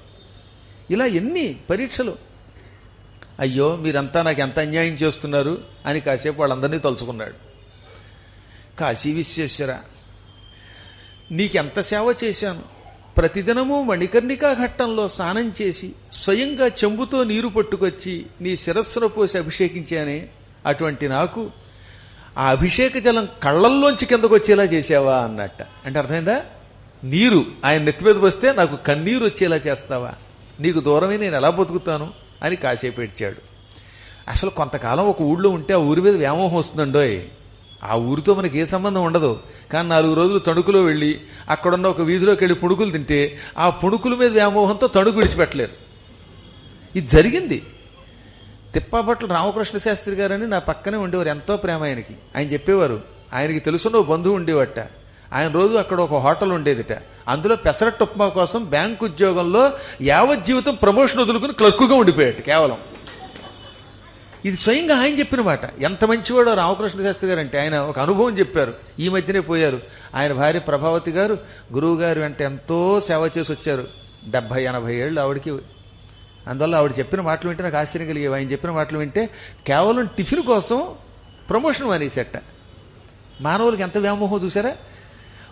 S2: ఇలా ఎన్ని పరీక్షలు. అయ్యో మీరంతా నాకు ఎంత అన్యాయం చేస్తున్నారు అని కాసేపు వాళ్ళందరినీ తలుచుకున్నాడు. కాశీ విశ్వేశ్వర, నీకెంత సేవ చేశాను, ప్రతిదినము మణికర్ణికా ఘట్టంలో స్నానం చేసి స్వయంగా చెంబుతో నీరు పట్టుకొచ్చి నీ శిరస్సును పోసి అభిషేకించానే, అటువంటి నాకు ఆ అభిషేక జలం కళ్లల్లోంచి కిందకు వచ్చేలా చేసావా అన్నట్ట. అంటే అర్థమైందా, నీరు ఆయన నెత్తి మీద వస్తే నాకు కన్నీరు వచ్చేలా చేస్తావా, నీకు దూరమే నేను ఎలా బతుకుతాను అని కాసేపు ఏడ్చాడు. అసలు కొంతకాలం ఒక ఊళ్ళో ఉంటే ఆ ఊరి మీద వ్యామోహం వస్తుందండోయ్. ఆ ఊరితో మనకి ఏ సంబంధం ఉండదు, కానీ 4 రోజులు తణుకులో వెళ్లి అక్కడున్న ఒక వీధిలోకి వెళ్లి పుణుకులు తింటే ఆ పుణుకుల మీద వ్యామోహంతో తణుకు విడిచిపెట్టలేరు. ఇది జరిగింది. తిప్పాపట్ల రామకృష్ణ శాస్త్రి గారని నా పక్కనే ఉండేవారు, ఎంతో ప్రేమ ఆయనకి. ఆయన చెప్పేవారు, ఆయనకి తెలుసున్న ఓ బంధువు ఉండేవట, ఆయన రోజు అక్కడ ఒక హోటల్ ఉండేదిట. అందులో పెసరట్టు ఉప్మా కోసం బ్యాంకు ఉద్యోగంలో యావత్ జీవితం ప్రమోషన్ వదులుకుని క్లర్కుగా ఉండిపోయాడు కేవలం. ఇది స్వయంగా ఆయన చెప్పిన మాట. ఎంత మంచివాడో రామకృష్ణ శాస్త్రి గారు అంటే, ఆయన ఒక అనుభవం చెప్పారు. ఈ మధ్యనే పోయారు. ఆయన భార్య ప్రభావతి గారు గురువు గారు అంటే ఎంతో సేవ చేసి వచ్చారు. 70-80 ఏళ్ళు ఆవిడికి. అందువల్ల ఆవిడ చెప్పిన మాటలు వింటే నాకు ఆశ్చర్యం కలిగేవి. ఆయన చెప్పిన మాటలు వింటే కేవలం టిఫిన్ కోసం ప్రమోషన్ మానేసేట. మానవులకి ఎంత వ్యామోహం చూసారా.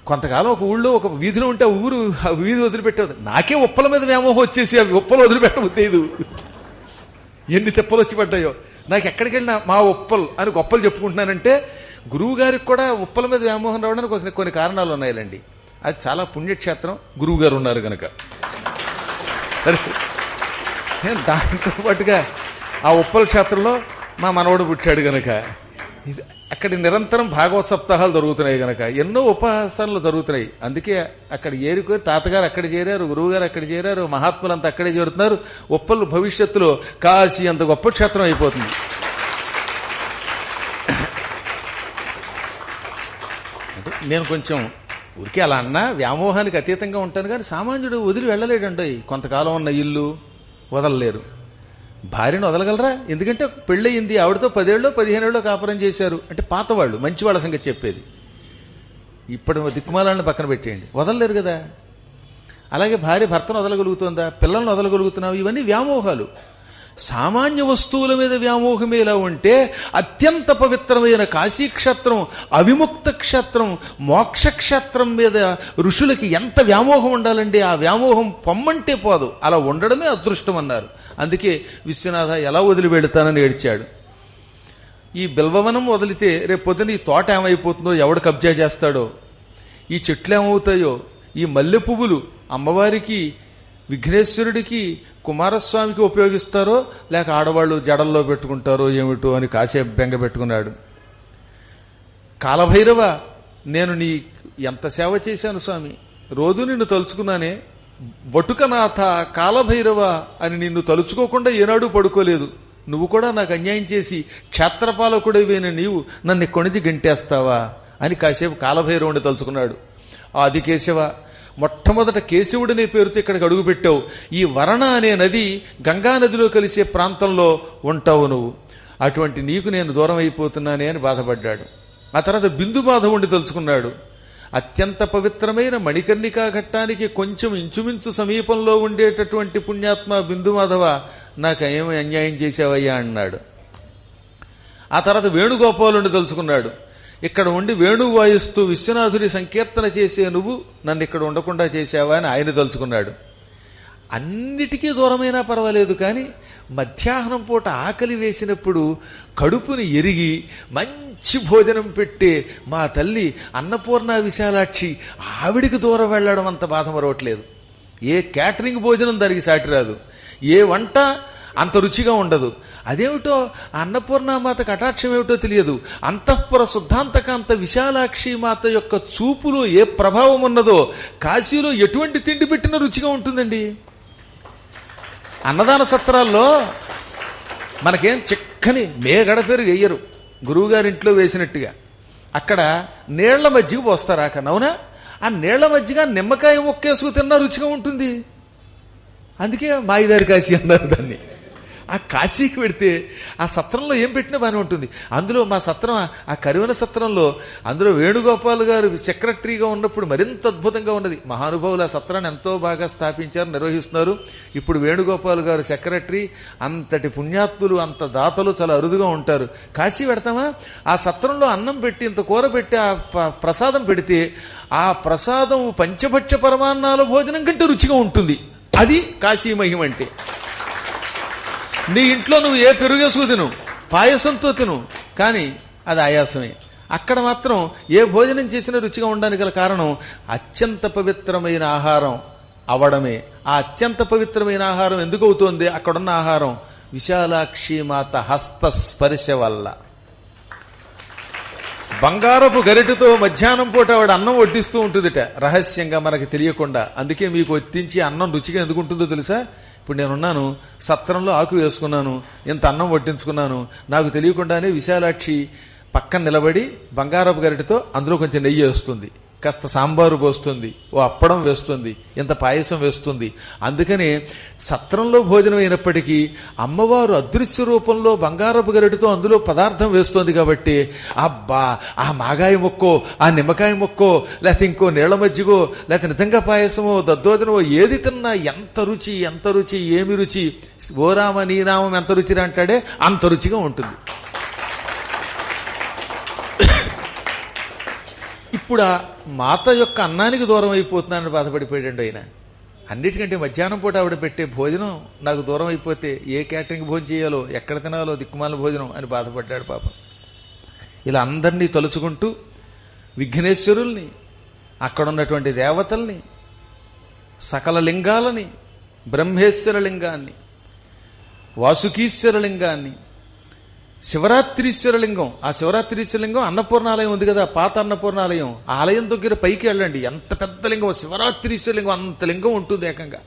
S2: కొంతకాలం ఒక ఊళ్ళో ఒక వీధిలో ఉంటే ఆ వీధి వదిలిపెట్టేది. నాకే ఉప్పల మీద వ్యామోహం వచ్చేసి అవి ఉప్పలు వదిలిపెట్టలేదు. ఎన్ని తెప్పలు వచ్చి పడ్డాయో. నాకు ఎక్కడికి వెళ్ళినా మా ఉప్పలు అని గొప్పలు చెప్పుకుంటున్నానంటే గురువు గారికి కూడా ఉప్పల మీద వ్యామోహం రావడానికి కొన్ని కారణాలు ఉన్నాయండి. అది చాలా పుణ్యక్షేత్రం, గురువు గారు ఉన్నారు గనక. సరే, దాంతో పాటుగా ఆ ఉప్పల క్షేత్రంలో మా మనవడు పుట్టాడు గనక అక్కడ నిరంతరం భాగవత సప్తాహాలు జరుగుతున్నాయి గనక ఎన్నో ఉపాసనలు జరుగుతున్నాయి. అందుకే అక్కడ ఏరుకోరి తాతగారు అక్కడ చేరారు, గురువు గారు అక్కడ చేరారు, మహాత్ములంతా అక్కడే చేరుతున్నారు. ఉప్పలు భవిష్యత్తులో కాశీ అంత గొప్ప క్షేత్రం అయిపోతుంది. అంటే నేను కొంచెం ఊరికే అలా అన్నా వ్యామోహానికి అతీతంగా ఉంటాను, కానీ సామాన్యుడు వదిలి వెళ్ళలేడండి. కొంతకాలం ఉన్న ఇల్లు వదలలేరు. భార్యను వదలగలరా? ఎందుకంటే పెళ్ళయింది, ఆవిడతో 10 ఏళ్ళో 15 ఏళ్ళో కాపురం చేశారు అంటే పాతవాళ్ళు, మంచి వాళ్ళ సంగతి చెప్పేది. ఇప్పుడు దిక్కుమాలను పక్కన పెట్టేయండి, వదలలేరు కదా. అలాగే భార్య భర్తను వదలగలుగుతుందా? పిల్లలను వదలగలుగుతున్నావు? ఇవన్నీ వ్యామోహాలు. సామాన్య వస్తువుల మీద వ్యామోహమే ఇలా ఉంటే అత్యంత పవిత్రమైన కాశీక్షేత్రం, అవిముక్త క్షేత్రం, మోక్షక్షేత్రం మీద ఋషులకి ఎంత వ్యామోహం ఉండాలండి. ఆ వ్యామోహం పొమ్మంటే పోదు, అలా ఉండడమే అదృష్టం అన్నారు. అందుకే విశ్వనాథ ఎలా వదిలి వెళతానని ఏడ్చాడు. ఈ బిల్వవనం వదిలితే రేపు పొద్దున ఈ తోట ఏమైపోతుందో, ఎవడు కబ్జా చేస్తాడో, ఈ చెట్లు ఏమవుతాయో, ఈ మల్లె పువ్వులు అమ్మవారికి, విఘ్నేశ్వరుడికి, కుమారస్వామికి ఉపయోగిస్తారో లేక ఆడవాళ్లు జడల్లో పెట్టుకుంటారో ఏమిటో అని కాసేపు బెంగ పెట్టుకున్నాడు. కాలభైరవ, నేను నీ ఎంత సేవ చేశాను స్వామి, రోజు నిన్ను తలుచుకున్నానే. వటుకనాథ కాలభైరవ అని నిన్ను తలుచుకోకుండా ఏనాడు పడుకోలేదు. నువ్వు కూడా నాకు అన్యాయం చేసి క్షేత్రపాలకుడివైన నీవు నన్ను కొణిది గంటేస్తావా అని కాసేపు కాలభైరవుని తలుచుకున్నాడు. ఆదికేశవ, మొట్టమొదట కేశవుడనే పేరుతో ఇక్కడికి అడుగుపెట్టావు. ఈ వరణ అనే నది గంగా నదిలో కలిసే ప్రాంతంలో ఉంటావు నువ్వు. అటువంటి నీకు నేను దూరం అయిపోతున్నానే అని బాధపడ్డాడు. ఆ తర్వాత బిందు మాధవుణ్ణి తలుచుకున్నాడు. అత్యంత పవిత్రమైన మణికర్ణికా ఘట్టానికి కొంచెం ఇంచుమించు సమీపంలో ఉండేటటువంటి పుణ్యాత్మ బిందు మాధవ, నాకు ఏమి అన్యాయం చేశావయ్యా అన్నాడు. ఆ తర్వాత వేణుగోపాలుని తలుచుకున్నాడు. ఇక్కడ ఉండి వేణువు వాయిస్తూ విశ్వనాథుని సంకీర్తన చేసే నువ్వు నన్ను ఇక్కడ ఉండకుండా చేశావా అని ఆయన తలుచుకున్నాడు. అన్నిటికీ దూరమైనా పర్వాలేదు, కానీ మధ్యాహ్నం పూట ఆకలి వేసినప్పుడు కడుపుని ఎరిగి మంచి భోజనం పెట్టే మా తల్లి అన్నపూర్ణ విశాలాక్షి, ఆవిడికి దూరం వెళ్లడం అంత బాధ మరవట్లేదు. ఏ క్యాటరింగ్ భోజనం దానికి సాటిరాదు, ఏ వంట అంత రుచిగా ఉండదు. అదేమిటో అన్నపూర్ణమాత కటాక్షం ఏమిటో తెలియదు. అంతఃపుర శుద్ధాంతకాంత విశాలాక్షి మాత యొక్క చూపులో ఏ ప్రభావం ఉన్నదో కాశీలో ఎటువంటి తిండి పెట్టినా రుచిగా ఉంటుందండి. అన్నదాన సత్రాల్లో మనకేం చిక్కని మేగడ పేరు వేయరు, గురువుగారింట్లో వేసినట్టుగా. అక్కడ నీళ్ల మజ్జిగ పోస్తారు. అవునా? ఆ నీళ్ల మజ్జిగ నిమ్మకాయ ముక్కేసుకు తిన్నా రుచిగా ఉంటుంది. అందుకే మాయిదారి కాశీ అన్నారు దాన్ని. ఆ కాశీకి పెడితే ఆ సత్రంలో ఏం పెట్టినా బాగానే ఉంటుంది. అందులో మా సత్రం, ఆ కరివెన సత్రంలో, అందులో వేణుగోపాల్ గారు సెక్రటరీగా ఉన్నప్పుడు మరింత అద్భుతంగా ఉన్నది. మహానుభావులు ఆ సత్రాన్ని ఎంతో బాగా స్థాపించారు, నిర్వహిస్తున్నారు. ఇప్పుడు వేణుగోపాల్ గారు సెక్రటరీ. అంతటి పుణ్యాత్ములు, అంత దాతలు చాలా అరుదుగా ఉంటారు. కాశీ పెడతామా, ఆ సత్రంలో అన్నం పెట్టి ఇంత కూర పెట్టి ఆ ప్రసాదం పెడితే ఆ ప్రసాదం పంచభక్ష పరమాన్నాల భోజనం కంటే రుచిగా ఉంటుంది. అది కాశీ మహిమ అంటే. నీ ఇంట్లో నువ్వు ఏ పెరుగేసుకు తిను, పాయసంతో తిను, కానీ అది ఆయాసమే. అక్కడ మాత్రం ఏ భోజనం చేసినా రుచిగా ఉండడానికి గల కారణం అత్యంత పవిత్రమైన ఆహారం అవడమే. ఆ అత్యంత పవిత్రమైన ఆహారం ఎందుకు అవుతోంది? అక్కడున్న ఆహారం విశాలాక్షి మాత హస్తస్పర్శ వల్ల. బంగారపు గరిటతో మధ్యాహ్నం పూట ఆవిడ అన్నం వడ్డిస్తూ ఉంటుందిట, రహస్యంగా మనకి తెలియకుండా. అందుకే మీకు వడ్డించి అన్నం రుచిగా ఎందుకు ఉంటుందో తెలుసా? ఇప్పుడు నేనున్నాను, సత్రంలో ఆకు వేసుకున్నాను, ఇంత అన్నం వడ్డించుకున్నాను, నాకు తెలియకుండానే విశాలాక్షి పక్కన నిలబడి బంగారపు గరిటతో అందులో కొంచెం నెయ్యి వేస్తుంది. కాస్త సాంబారు పోస్తుంది, ఓ అప్పడం వేస్తుంది, ఇంత పాయసం వేస్తుంది. అందుకనే సత్రంలో భోజనం అయినప్పటికీ అమ్మవారు అదృశ్య రూపంలో బంగారపు గరిటతో అందులో పదార్థం వేస్తోంది కాబట్టి అబ్బా ఆ మాగాయ మొక్కో, ఆ నిమ్మకాయ మొక్కో, లేకపోతే ఇంకో నీళ్ల మజ్జిగో, లేకపోతే నిజంగా పాయసమో దద్దోజనమో ఏది తిన్నా ఎంత రుచి, ఎంత రుచి, ఏమి రుచి, ఓ రామ నీ నామం ఎంత రుచిరా అంటాడే అంత రుచిగా ఉంటుంది. ఇప్పుడు ఆ మాత యొక్క అన్నానికి దూరం అయిపోతున్నానని బాధపడిపోయాడండి ఆయన. అన్నిటికంటే మధ్యాహ్నం పూట ఆవిడ పెట్టే భోజనం నాకు దూరం అయిపోతే ఏ క్యాటరింగ్ భోజనం చేయాలో, ఎక్కడ తినాలో దిక్కుమాల భోజనం అని బాధపడ్డాడు పాపం. ఇలా అందరినీ తలుచుకుంటూ విఘ్నేశ్వరుల్ని, అక్కడున్నటువంటి దేవతల్ని, సకల లింగాలని, బ్రహ్మేశ్వర లింగాన్ని, వాసుకీశ్వర లింగాన్ని, శివరాత్రీశ్వర లింగం, ఆ శివరాత్రీశ్వర లింగం అన్నపూర్ణాలయం ఉంది కదా, పాత అన్నపూర్ణాలయం, ఆ ఆలయం దగ్గర పైకి వెళ్ళండి, ఎంత పెద్ద లింగం, శివరాత్రీశ్వర లింగం అంత లింగం ఉంటుంది ఏకంగా.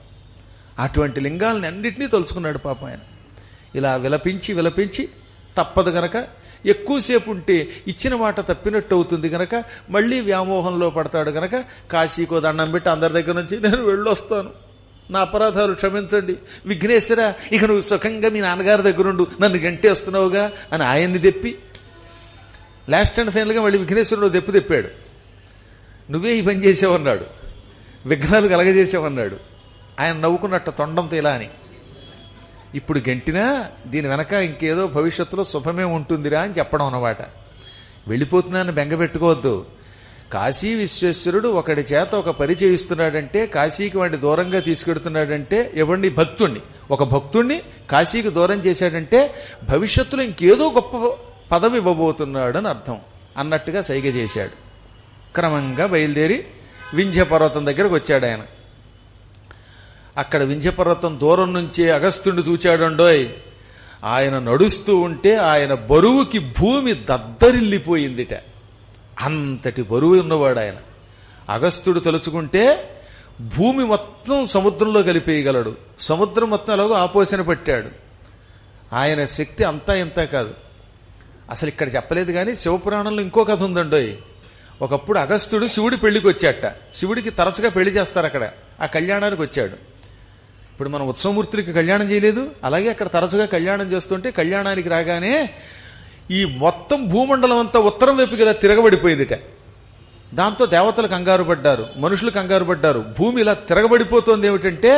S2: అటువంటి లింగాలని అన్నింటినీ తలుచుకున్నాడు పాపం ఆయన. ఇలా విలపించి విలపించి తప్పదు గనక, ఎక్కువసేపు ఉంటే ఇచ్చిన మాట తప్పినట్టు అవుతుంది గనక మళ్లీ వ్యామోహంలో పడతాడు గనక కాశీకో దండం పెట్టి అందరి దగ్గర నుంచి నేను వెళ్ళొస్తాను, నా అపరాధాలు క్షమించండి విఘ్నేశ్వర, ఇక నువ్వు సుఖంగా మీ నాన్నగారి దగ్గరుండు, నన్ను గంటేస్తున్నావుగా అని ఆయన్ని తెప్పి లాస్ట్ అండ్ ఫైనల్ గా మళ్ళీ విఘ్నేశ్వరుడు తెప్పాడు. నువ్వే ఈ పని చేసావన్నాడు, విఘ్నాలు కలగజేసావన్నాడు. ఆయన నవ్వుకున్నట్ట తొండంతో ఇలా అని, ఇప్పుడు గంటినా దీని వెనక ఇంకేదో భవిష్యత్తులో శుభమే ఉంటుందిరా అని చెప్పడం అన్నమాట. వెళ్ళిపోతున్నాను బెంగ పెట్టుకోవద్దు. కాశీ విశ్వేశ్వరుడు ఒకడి చేత ఒక పని చేయిస్తున్నాడంటే, కాశీకి వాడిని దూరంగా తీసుకెడుతున్నాడంటే, ఎవరిని భక్తుణ్ణి, ఒక భక్తుణ్ణి కాశీకి దూరం చేశాడంటే భవిష్యత్తులో ఇంకేదో గొప్ప పదవి ఇవ్వబోతున్నాడు అని అర్థం అన్నట్టుగా సైగ చేశాడు. క్రమంగా బయలుదేరి వింధ్యపర్వతం దగ్గరకు వచ్చాడు ఆయన. అక్కడ వింధ్యపర్వతం దూరం నుంచే అగస్త్యుడిని చూచాడండోయ్. ఆయన నడుస్తూ ఉంటే ఆయన బరువుకి భూమి దద్దరిల్లిపోయిందిట. అంతటి బరువు ఉన్నవాడు ఆయన. అగస్త్యుడు తలుచుకుంటే భూమి మొత్తం సముద్రంలో కలిపేయగలడు. సముద్రం మొత్తం ఎలాగో ఆపోసన పట్టాడు. ఆయన శక్తి అంతా ఇంత కాదు. అసలు ఇక్కడ చెప్పలేదు కానీ శివపురాణంలో ఇంకో కథ ఉందండోయ్. ఒకప్పుడు అగస్త్యుడు శివుడి పెళ్లికి వచ్చాట. శివుడికి తరచుగా పెళ్లి చేస్తారు అక్కడ. ఆ కళ్యాణానికి వచ్చాడు. ఇప్పుడు మనం ఉత్సవమూర్తులకి కళ్యాణం చేయలేదు, అలాగే అక్కడ తరచుగా కళ్యాణం చేస్తుంటే కళ్యాణానికి రాగానే ఈ మొత్తం భూమండలం అంతా ఉత్తరం వైపుకి ఇలా తిరగబడిపోయిందిట. దాంతో దేవతలు కంగారు పడ్డారు, మనుషులు కంగారు పడ్డారు. భూమి ఇలా తిరగబడిపోతుంది. ఏమిటంటే,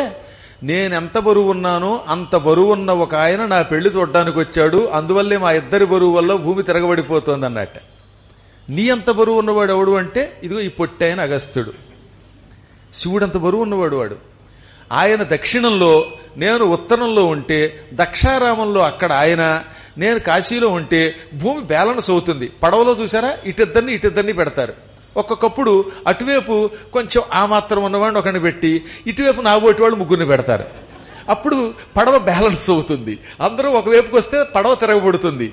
S2: నేనెంత బరువు ఉన్నానో అంత బరువున్న ఒక ఆయన నా పెళ్లి చూడడానికి వచ్చాడు, అందువల్లే మా ఇద్దరి బరువు వల్ల భూమి తిరగబడిపోతోంది అన్నట్ట. నీ అంత బరువు ఉన్నవాడు ఎవడు అంటే, ఇదిగో ఈ పొట్టైన అగస్త్యుడు. శివుడంత బరువు ఉన్నవాడు వాడు. ఆయన దక్షిణంలో, నేను ఉత్తరంలో ఉంటే, దక్షారామంలో అక్కడ ఆయన, నేను కాశీలో ఉంటే భూమి బ్యాలెన్స్ అవుతుంది. పడవలో చూసారా, ఇటిద్దరిని పెడతారు. ఒక్కొక్కప్పుడు అటువైపు కొంచెం ఆ మాత్రం ఉన్నవాడిని ఒకరిని పెట్టి, ఇటువైపు నాబోటి వాళ్ళు ముగ్గురిని పెడతారు. అప్పుడు పడవ బ్యాలెన్స్ అవుతుంది. అందరూ ఒకవైపుకి వస్తే పడవ తిరగబడుతుంది.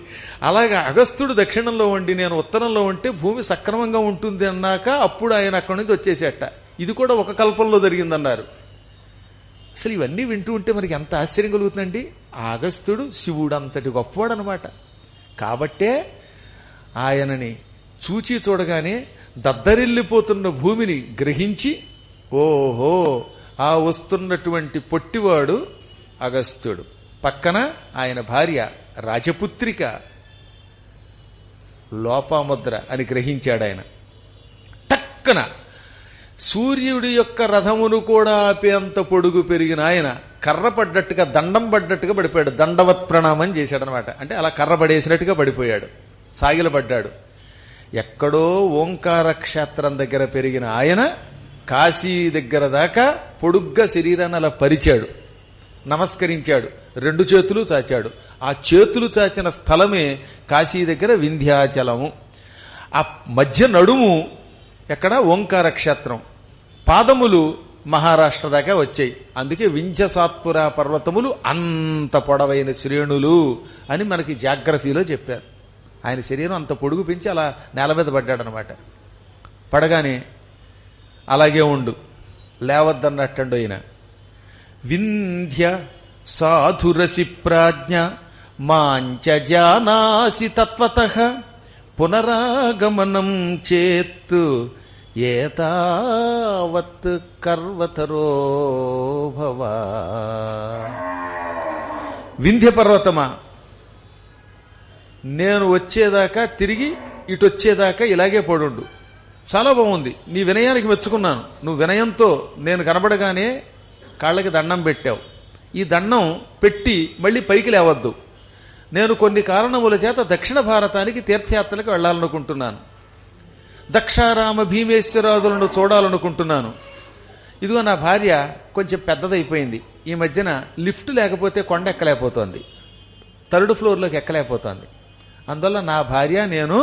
S2: అలాగా అగస్త్యుడు దక్షిణంలో ఉండి నేను ఉత్తరంలో ఉంటే భూమి సక్రమంగా ఉంటుంది అన్నాక అప్పుడు ఆయన అక్కడి నుంచి వచ్చేసేట. ఇది కూడా ఒక కల్పంలో జరిగిందన్నారు. అసలు ఇవన్నీ వింటూ ఉంటే మనకి ఎంత ఆశ్చర్యం కలుగుతుందండి. ఆ అగస్త్యుడు శివుడు అంతటి గొప్పవాడు అనమాట. కాబట్టే ఆయనని చూచి చూడగానే దద్దరిల్లిపోతున్న భూమిని గ్రహించి, ఓహో ఆ వస్తున్నటువంటి పొట్టివాడు అగస్త్యుడు, పక్కన ఆయన భార్య రాజపుత్రిక లోపాముద్ర అని గ్రహించాడు ఆయన. టక్కన సూర్యుడి యొక్క రథమును కూడా ఆపేంత పొడుగు పెరిగిన ఆయన కర్ర పడ్డట్టుగా, దండం పడ్డట్టుగా పడిపోయాడు. దండవత్ ప్రణామం చేశాడనమాట. అంటే అలా కర్ర పడేసినట్టుగా పడిపోయాడు, సాగిలపడ్డాడు. ఎక్కడో ఓంకార క్షేత్రం దగ్గర పెరిగిన ఆయన కాశీ దగ్గర దాకా పొడుగ్గా శరీరాన్ని అలా పరిచాడు, నమస్కరించాడు, రెండు చేతులు చాచాడు. ఆ చేతులు చాచిన స్థలమే కాశీ దగ్గర వింధ్యాచలము. ఆ మధ్య నడుము ఎక్కడ ఓంకార క్షేత్రం, పాదములు మహారాష్ట్ర దాకా వచ్చాయి. అందుకే వింధ్యసాత్పుర పర్వతములు అంత పొడవైన శ్రేణులు అని మనకి జాగ్రఫీలో చెప్పారు. ఆయన శరీరం అంత పొడుగు పెంచి అలా నేల మీద పడ్డాడనమాట. పడగానే అలాగే ఉండు, లేవద్దన్నట్టండు ఆయన. వింధ్య సాధురసి ప్రాజ్ఞ మాంచ జానాసి తత్వతః పునరాగమనం చేత్తు ఏతావత్ కర్వతరో భవ. వింధ్య పర్వతమా, నేను వచ్చేదాకా తిరిగి ఇటు వచ్చేదాకా ఇలాగే పడుండు. చాలా బాగుంది, నీ వినయానికి మెచ్చుకున్నాను. నువ్వు వినయంతో నేను కనబడగానే కాళ్ళకి దండం పెట్టావు. ఈ దండం పెట్టి మళ్ళీ పైకి లేవద్దు. నేను కొన్ని కారణముల చేత దక్షిణ భారతానికి తీర్థయాత్రలకు వెళ్లాలనుకుంటున్నాను. దక్షారామ భీమేశ్వరాదులను చూడాలనుకుంటున్నాను. ఇదిగో నా భార్య కొంచెం పెద్దదైపోయింది. ఈ మధ్యన లిఫ్ట్ లేకపోతే కొండ ఎక్కలేకపోతోంది, 3rd ఫ్లోర్లోకి ఎక్కలేకపోతోంది. అందువల్ల నా భార్య నేను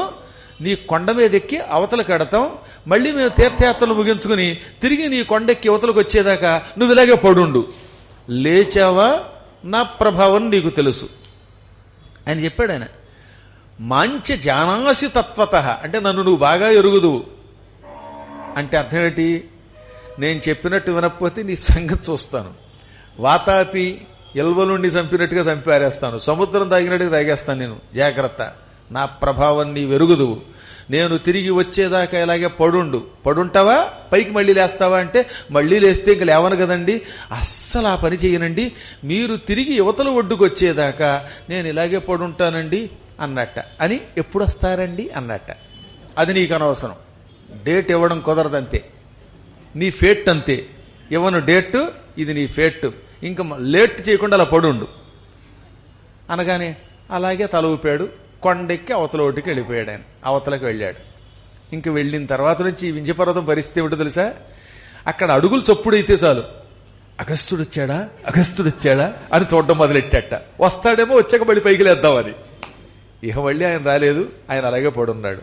S2: నీ కొండ మీద ఎక్కి అవతలకు ఎడతాం. మళ్ళీ మేము తీర్థయాత్రలు ముగించుకుని తిరిగి నీ కొండెక్కి అవతలకు వచ్చేదాకా నువ్వు ఇలాగే పడుండు. లేచావా నా ప్రభావం నీకు తెలుసు అని చెప్పాడు ఆయన. మాంచ జానాసి తత్వత అంటే నన్ను నువ్వు బాగా ఎరుగుదువు అంటే అర్థం ఏంటి? నేను చెప్పినట్టు వినకపోతే నీ సంగతి చూస్తాను. వాతాపి ఎల్వలుండి చంపినట్టుగా చంపారేస్తాను, సముద్రం తాగినట్టుగా తాగేస్తాను నేను. జాగ్రత్త, నా ప్రభావం నీ వెరుగుదువు. నేను తిరిగి వచ్చేదాకా ఇలాగే పడుంటావా, పైకి మళ్ళీ లేస్తావా అంటే మళ్ళీ లేస్తే ఇంక లేవను కదండి, అస్సలు ఆ పని చేయనండి. మీరు తిరిగి యువతల ఒడ్డుకు వచ్చేదాకా నేను ఇలాగే పడుంటానండి అన్నట్ట. అని ఎప్పుడు వస్తారండి అన్నట్ట. అది నీకు అనవసరం, డేట్ ఇవ్వడం కుదరదంతే, నీ ఫేట్ అంతే. ఇవ్వను డేట్, ఇది నీ ఫేట్, ఇంకా లేట్ చేయకుండా అలా పడుండు అనగానే అలాగే తల ఊపాడు. కొండెక్కి అవతల ఒడ్డుకి వెళ్ళిపోయాడు ఆయన. అవతలకు వెళ్ళాడు. ఇంక వెళ్ళిన తర్వాత నుంచి ఈ వింధ్యపర్వతం పరిస్థితి ఏమిటో తెలుసా? అక్కడ అడుగులు చప్పుడైతే చాలు అగస్త్యుడొచ్చాడా అని చూడడం మొదలెట్టాట. వస్తాడేమో, వచ్చాక మళ్ళీ పైకి లేద్దామని. ఇక మళ్ళీ ఆయన రాలేదు, ఆయన అలాగే పడున్నాడు.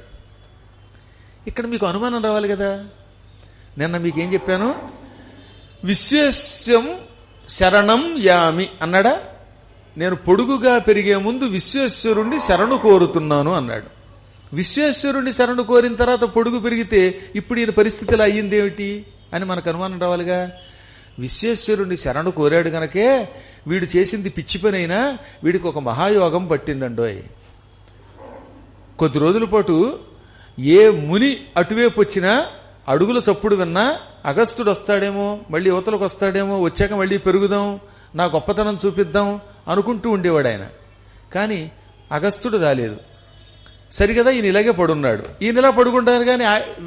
S2: ఇక్కడ మీకు అనుమానం రావాలి కదా. నిన్న మీకేం చెప్పాను? విశ్వేశ్యం శరణం యామి అన్నాడా? నేను పొడుగుగా పెరిగే ముందు విశ్వేశ్వరుణ్ణి శరణు కోరుతున్నాను అన్నాడు. విశ్వేశ్వరుణ్ణి శరణు కోరిన తర్వాత పొడుగు పెరిగితే ఇప్పుడు ఈయన పరిస్థితిలో అయ్యిందేమిటి అని మనకు అనుమానం రావాలిగా. విశ్వేశ్వరుణ్ణి శరణు కోరాడు గనకే వీడు చేసింది పిచ్చి పనైనా వీడికి ఒక మహాయోగం పట్టిందండోయ్. కొద్ది రోజుల పాటు ఏ ముని అటువైపు వచ్చినా అడుగుల చప్పుడు విన్నా అగస్త్యుడు వస్తాడేమో, మళ్ళీ యువతలకు వస్తాడేమో, వచ్చాక మళ్ళీ పెరుగుదాం, నా గొప్పతనం చూపిద్దాం అనుకుంటూ ఉండేవాడు ఆయన. కానీ అగస్త్యుడు రాలేదు. సరిగదా ఈయన ఇలాగే పడున్నాడు. ఈయన ఇలా పడుకుంటారు కానీ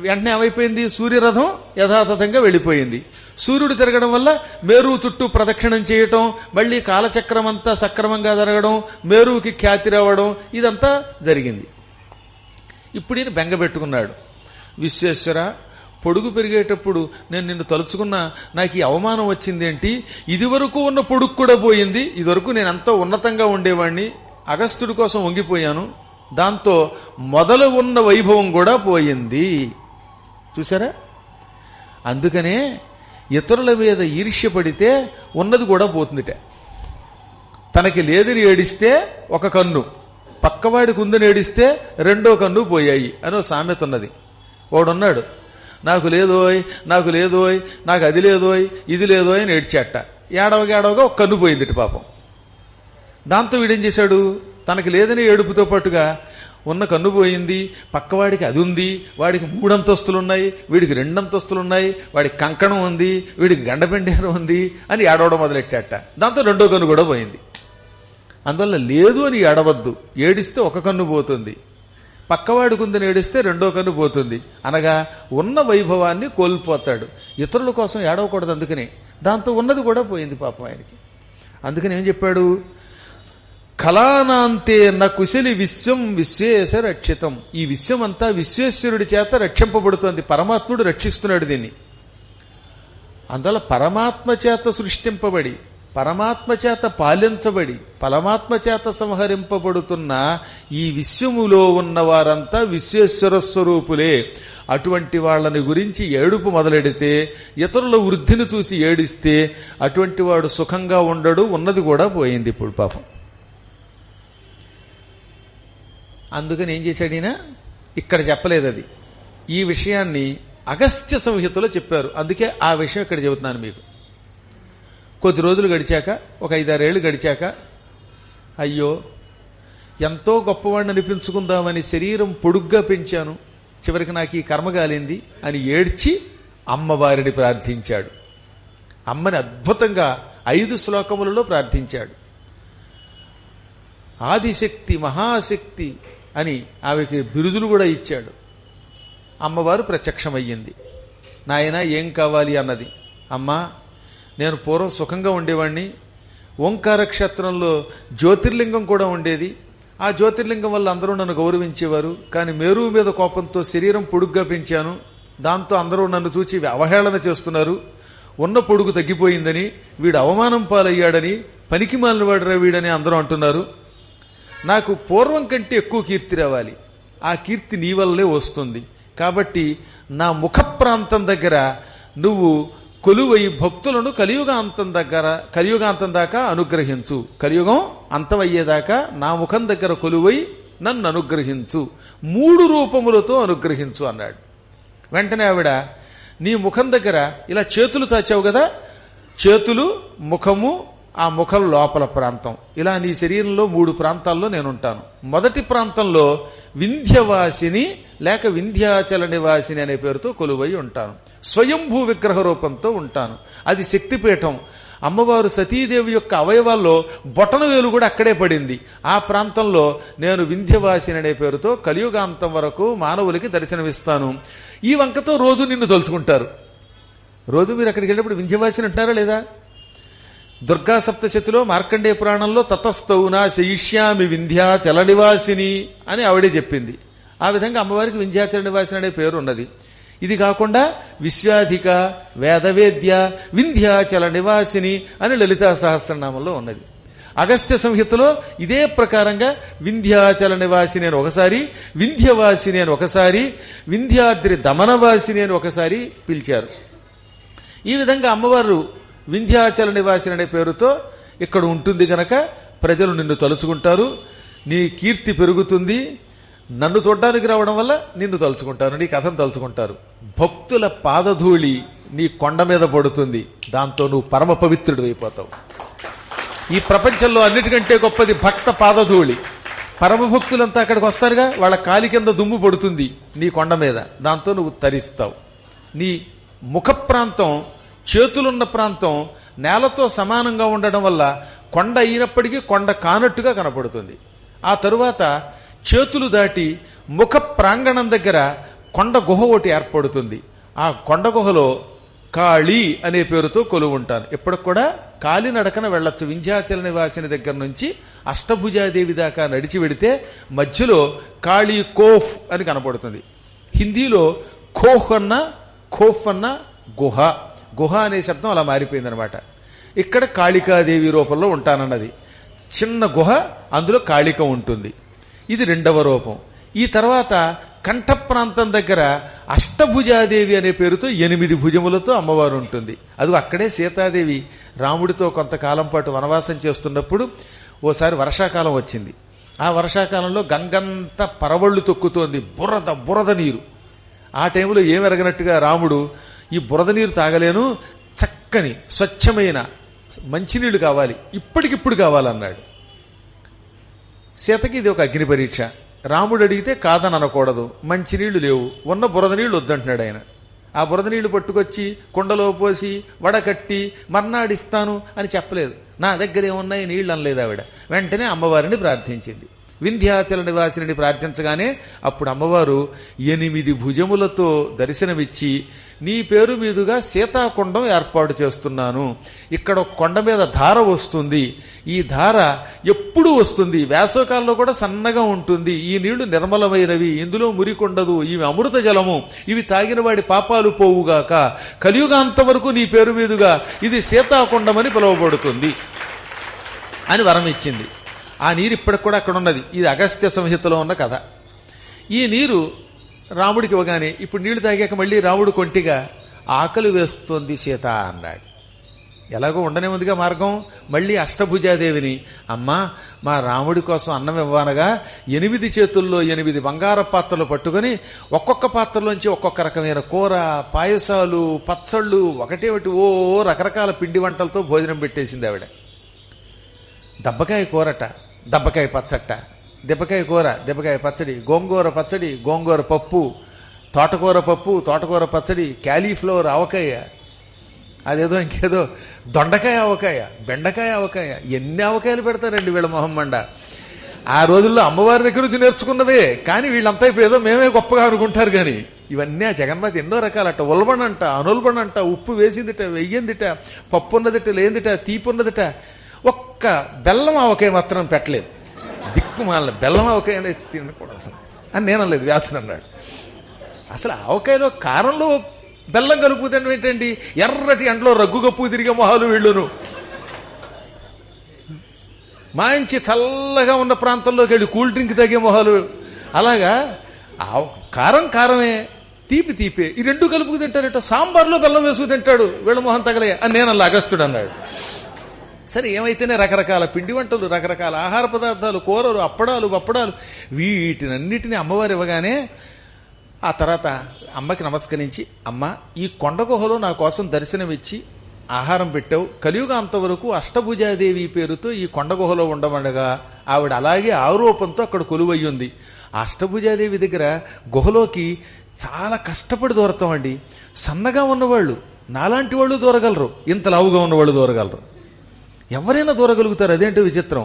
S2: వెంటనే ఏమైపోయింది? సూర్యరథం యథాతథంగా వెళ్ళిపోయింది. సూర్యుడు తిరగడం వల్ల మేరువు చుట్టూ ప్రదక్షిణం చేయటం, మళ్లీ కాలచక్రం అంతా సక్రమంగా జరగడం, మేరువుకి ఖ్యాతి రావడం, ఇదంతా జరిగింది. ఇప్పుడు ఈయన బెంగ పెట్టుకున్నాడు. విశ్వేశ్వర, పొడుగు పెరిగేటప్పుడు నేను నిన్ను తలుచుకున్నా, నాకు ఈ అవమానం వచ్చిందేంటి? ఇదివరకు ఉన్న పొడుగు కూడా పోయింది. ఇదివరకు నేను ఎంతో ఉన్నతంగా ఉండేవాణ్ణి, అగస్త్యుడి కోసం వంగిపోయాను, దాంతో మొదలు ఉన్న వైభవం కూడా పోయింది. చూసారా? అందుకనే ఇతరుల మీద ఈర్ష్య పడితే ఉన్నది కూడా పోతుందిట. తనకి లేదని ఏడిస్తే ఒక కన్ను, పక్కవాడికి ఉందని ఏడిస్తే 2వ కన్ను పోయాయి అని సామెత ఉన్నది. వాడున్నాడు, నాకు లేదోయ్, నాకు అది లేదోయ్, ఇది లేదోయ్ అని ఏడ్చాట. ఏడవగా ఒక కన్ను పోయిందిట పాపం. దాంతో వీడేం చేశాడు? తనకి లేదని ఏడుపుతో పాటుగా ఉన్న కన్ను పోయింది, పక్కవాడికి అది ఉంది, వాడికి 3 అంతస్తులున్నాయి, వీడికి 2 అంతస్తులున్నాయి, వాడికి కంకణం ఉంది, వీడికి గండపెండేరం ఉంది అని ఏడవడం మొదలెట్టాట. దాంతో 2వ కన్ను కూడా పోయింది. అందువల్ల లేదు అని ఏడవద్దు. ఏడిస్తే ఒక కన్ను పోతుంది, పక్కవాడికి ఉందని ఏడిస్తే 2వ కన్ను పోతుంది. అనగా ఉన్న వైభవాన్ని కోల్పోతాడు. ఇతరుల కోసం ఏడవకూడదు. అందుకనే దాంతో ఉన్నది కూడా పోయింది పాపం ఆయనకి. అందుకని ఏం చెప్పాడు? కళానాంతే న కుశలి విశ్వం విశ్వేశ రక్షితం. ఈ విశ్వం అంతా విశ్వేశ్వరుడి చేత రక్షింపబడుతోంది. పరమాత్ముడు రక్షిస్తున్నాడు దీన్ని. అందువల్ల పరమాత్మ చేత సృష్టింపబడి, పరమాత్మ చేత పాలించబడి, పరమాత్మ చేత సంహరింపబడుతున్న ఈ విశ్వములో ఉన్న వారంతా విశ్వేశ్వర స్వరూపులే. అటువంటి వాళ్ళని గురించి ఏడుపు మొదలెడితే, ఇతరుల వృద్ధిని చూసి ఏడిస్తే అటువంటి వాడు సుఖంగా ఉండడు, ఉన్నది కూడా పోయింది ఇప్పుడు పాపం. అందుకని ఏం చేశాడు ఈయన? ఇక్కడ చెప్పలేదు అది. ఈ విషయాన్ని అగస్త్య సంహితలో చెప్పారు. అందుకే ఆ విషయం ఇక్కడ చెబుతున్నాను మీకు. కొద్ది రోజులు గడిచాక, ఒక 5-6 ఏళ్లు గడిచాక, అయ్యో ఎంతో గొప్పవాడిని అనిపించుకుందామని శరీరం పొడుగ్గా పెంచాను, చివరికి నాకు ఈ కర్మ కాలింది అని ఏడ్చి అమ్మవారిని ప్రార్థించాడు. అమ్మని అద్భుతంగా 5 శ్లోకములలో ప్రార్థించాడు. ఆదిశక్తి, మహాశక్తి అని ఆమెకి బిరుదులు కూడా ఇచ్చాడు. అమ్మవారు ప్రత్యక్షమయ్యింది. నాయన ఏం కావాలి అన్నది. అమ్మా, నేను పూర్వం సుఖంగా ఉండేవాణ్ణి. ఓంకార క్షేత్రంలో జ్యోతిర్లింగం కూడా ఉండేది. ఆ జ్యోతిర్లింగం వల్ల అందరూ నన్ను గౌరవించేవారు. కానీ మేరువు మీద కోపంతో శరీరం పొడుగ్గా పెంచాను. దాంతో అందరూ నన్ను చూచి అవహేళన చేస్తున్నారు. ఉన్న పొడుగు తగ్గిపోయిందని, వీడు అవమానం పాలయ్యాడని, పనికి మాలినవాడురా వీడని అందరూ అంటున్నారు. నాకు పూర్వం కంటే ఎక్కువ కీర్తి రావాలి. ఆ కీర్తి నీ వల్లే వస్తుంది. కాబట్టి నా ముఖ ప్రాంతం దగ్గర నువ్వు కొలువై భక్తులను కలియుగాంతం దాకా అనుగ్రహించు. కలియుగం అంతమయ్యేదాకా నా ముఖం దగ్గర కొలువై నన్ను అనుగ్రహించు. 3 రూపములతో అనుగ్రహించు అన్నాడు. వెంటనే ఆవిడ, నీ ముఖం దగ్గర ఇలా చేతులు చాచావు కదా, చేతులు, ముఖము, ఆ ముఖం లోపల ప్రాంతం, ఇలా నీ శరీరంలో 3 ప్రాంతాల్లో నేనుంటాను. మొదటి ప్రాంతంలో వింధ్యవాసిని లేక వింధ్యాచల నివాసిని అనే పేరుతో కొలువై ఉంటాను. స్వయంభూ విగ్రహ రూపంతో ఉంటాను. అది శక్తిపీఠం. అమ్మవారు సతీదేవి యొక్క అవయవాల్లో బొటనవేలు కూడా అక్కడే పడింది. ఆ ప్రాంతంలో నేను వింధ్యవాసిని అనే పేరుతో కలియుగాంతం వరకు మానవులకి దర్శనమిస్తాను. ఈ వంకతో రోజు నిన్ను తలుచుకుంటారు. రోజు మీరు అక్కడికి వెళ్ళినప్పుడు వింధ్యవాసిని అంటారా లేదా? దుర్గా సప్తశతిలో మార్కండేయ పురాణంలో తతస్థౌనా శయిష్యామి వింధ్యాచల నివాసిని అని ఆవిడే చెప్పింది. ఆ విధంగా అమ్మవారికి వింధ్యాచల నివాసిని అనే పేరు ఉన్నది. ఇది కాకుండా విశ్వాధిక, వేదవేద్య, వింధ్యాచల నివాసిని అని లలితా సహస్రనామంలో ఉన్నది. అగస్త్య సంహితలో ఇదే ప్రకారంగా వింధ్యాచల నివాసిని అని ఒకసారి, వింధ్యవాసిని అని ఒకసారి, వింధ్యాద్రి దమనవాసిని అని ఒకసారి పిలిచారు. ఈ విధంగా అమ్మవారు వింధ్యాచల నివాసిని అనే పేరుతో ఇక్కడ ఉంటుంది గనక ప్రజలు నిన్ను తలుచుకుంటారు. నీ కీర్తి పెరుగుతుంది. నన్ను చూడ్డానికి రావడం వల్ల నిన్ను తలుచుకుంటారు, నీ కథను తలుచుకుంటారు. భక్తుల పాదధూళి నీ కొండ మీద పడుతుంది. దాంతో నువ్వు పరమ పవిత్రుడు అయిపోతావు. ఈ ప్రపంచంలో అన్నిటికంటే గొప్పది భక్త పాదధూళి. పరమ భక్తులంతా అక్కడికి వస్తారుగా, వాళ్ళ కాలి కింద దుమ్ము పడుతుంది నీ కొండ మీద. దాంతో నువ్వు తరిస్తావు. నీ ముఖ ప్రాంతం, చేతులున్న ప్రాంతం నేలతో సమానంగా ఉండడం వల్ల కొండ అయినప్పటికీ కొండ కానట్టుగా కనపడుతుంది. ఆ తరువాత చేతులు దాటి ముఖ ప్రాంగణం దగ్గర కొండ గుహ ఒకటి ఏర్పడుతుంది. ఆ కొండ గుహలో కాళీ అనే పేరుతో కొలువు ఉంటాను. ఇప్పటికి కూడా కాలినడకన వెళ్లొచ్చు. వింధ్యాచల నివాసిని దగ్గర నుంచి అష్టభుజాదేవి దాకా నడిచి వెడితే మధ్యలో కాళీ కోఫ్ అని కనపడుతుంది. హిందీలో ఖోఫ్ అన్న, ఖోఫ్ అన్న గుహ. గుహ అనే శబ్దం అలా మారిపోయిందనమాట. ఇక్కడ కాళికాదేవి రూపంలో ఉంటానన్నది. చిన్న గుహ, అందులో కాళిక ఉంటుంది. ఇది 2వ రూపం. ఈ తర్వాత కంఠ ప్రాంతం దగ్గర అష్టభుజాదేవి అనే పేరుతో 8 భుజములతో అమ్మవారు ఉంటుంది. అది అక్కడే సీతాదేవి రాముడితో కొంతకాలం పాటు వనవాసం చేస్తున్నప్పుడు ఓసారి వర్షాకాలం వచ్చింది. ఆ వర్షాకాలంలో గంగంతా పరవళ్లు తొక్కుతోంది, బురద నీరు. ఆ టైంలో ఏమెరగనట్టుగా రాముడు, ఈ బురద నీరు తాగలేను, చక్కని స్వచ్ఛమైన మంచినీళ్లు కావాలి, ఇప్పటికిప్పుడు కావాలన్నాడు. సీతకి ఇది ఒక అగ్ని పరీక్ష. రాముడు అడిగితే కాదని అనకూడదు. మంచినీళ్లు లేవు, ఉన్న బురద నీళ్లు వద్దంటున్నాడు ఆయన. ఆ బురద నీళ్లు పట్టుకొచ్చి కుండలో పోసి వడకట్టి మర్నాడిస్తాను అని చెప్పలేదు. నా దగ్గర ఏమున్నాయి నీళ్లు అనలేదు ఆవిడ. వెంటనే అమ్మవారిని ప్రార్థించింది. వింధ్యాచల నివాసిని ప్రార్థించగానే అప్పుడు అమ్మవారు 8 భుజములతో దర్శనమిచ్చి, నీ పేరు మీదుగా సీతాకుండం ఏర్పాటు చేస్తున్నాను. ఇక్కడ కొండ మీద ధార వస్తుంది. ఈ ధార ఎప్పుడూ వస్తుంది. వేసవకాలంలో కూడా సన్నగా ఉంటుంది. ఈ నీళ్లు నిర్మలమైనవి, ఇందులో మురికొండదు. ఇవి అమృత జలము. ఇవి తాగిన వాడి పాపాలు పోవుగాక. కలియుగాంత వరకు నీ పేరు మీదుగా ఇది సీతాకుండమని పిలువబడుతుంది అని వరం ఇచ్చింది. ఆ నీరు ఇప్పటికి కూడా అక్కడ ఉన్నది. ఇది అగస్త్య సంహితలో ఉన్న కథ. ఈ నీరు రాముడికి ఇవ్వగానే ఇప్పుడు నీళ్లు తాగాక మళ్ళీ రాముడు కొంటిగా ఆకలి వేస్తోంది సీత అన్నాడు. ఎలాగో ఉండనే ఉందిగా మార్గం. మళ్ళీ అష్టభుజాదేవిని, అమ్మా మా రాముడి కోసం అన్నం ఇవ్వనగా 8 చేతుల్లో 8 బంగార పాత్రలు పట్టుకుని ఒక్కొక్క పాత్రలోంచి ఒక్కొక్క రకమైన కూర, పాయసాలు, పచ్చళ్ళు, ఒకటి ఓ రకరకాల పిండి వంటలతో భోజనం పెట్టేసింది ఆవిడ. దబ్బకాయ కూరట, దబ్బకాయ పచ్చట్ట, దెబ్బకాయ కూర, దెబ్బకాయ పచ్చడి, గోంగూర పచ్చడి, గోంగూర పప్పు, తోటకూర పప్పు, తోటకూర పచ్చడి, క్యాలీఫ్లవర్ ఆవకాయ, అదేదో ఇంకేదో దొండకాయ ఆవకాయ, బెండకాయ ఆవకాయ, ఎన్ని ఆవకాయలు పెడతారండి వీళ్ళ మొహమ్మండ. ఆ రోజుల్లో అమ్మవారి దగ్గర నుంచి నేర్చుకున్నదే, కానీ వీళ్ళంతా ఇప్పుడు ఏదో మేమే గొప్పగా అనుకుంటారు. కానీ ఇవన్నీ ఆ జగన్మాత ఎన్నో రకాలట. ఉల్బణంట, అనుల్బణంట, ఉప్పు వేసిందిట, వెయ్యిందిట, పప్పు ఉన్నదిట, లేనిదిట, తీపి ఉన్నదిట. ఒక్క బెల్లం ఆవకాయ మాత్రం పెట్టలేదు. దిక్కుమాల బెల్లం ఆవకాయ అనేది తినకూడదు అసలు అని నేను అనలేదు, వ్యాసుని అన్నాడు. అసలు ఆవకాయలో కారంలో బెల్లం కలుపుతాను ఏంటండి? ఎర్రటి ఎండలో రగ్గు కప్పు తిరిగే మొహాలు వీళ్ళును. మంచి చల్లగా ఉన్న ప్రాంతంలోకి వెళ్ళి కూల్ డ్రింక్ తగ్గే మొహాలు. అలాగా కారం కారమే, తీపి తీపే, ఈ రెండు కలుపుకు తింటారట. సాంబార్లో బెల్లం వేసుకు తింటాడు, వీళ్ళ మొహం తగలే అని నేను అలా అగస్తుడు అన్నాడు. సరే, ఏమైతేనే రకరకాల పిండి వంటలు, రకరకాల ఆహార పదార్థాలు, కూరలు, అప్పడాలు, బప్పడాలు, వీటినన్నిటినీ అమ్మవారు ఇవ్వగానే ఆ తర్వాత అమ్మకి నమస్కరించి, అమ్మ ఈ కొండ గుహలో నా కోసం దర్శనమిచ్చి ఆహారం పెట్టావు, కలియుగాంత వరకు అష్టభుజాదేవి పేరుతో ఈ కొండ గుహలో ఉండమనగా ఆవిడ అలాగే ఆరోపంతో అక్కడ కొలువయ్యుంది. ఆ అష్టభుజాదేవి దగ్గర గుహలోకి చాలా కష్టపడి దూరతామండి. సన్నగా ఉన్నవాళ్ళు, నాలాంటి వాళ్ళు దూరగలరు, ఇంత లావుగా ఉన్నవాళ్ళు దూరగలరు. ఎవరైనా దూరగలుగుతారు. అదేంటో విచిత్రం.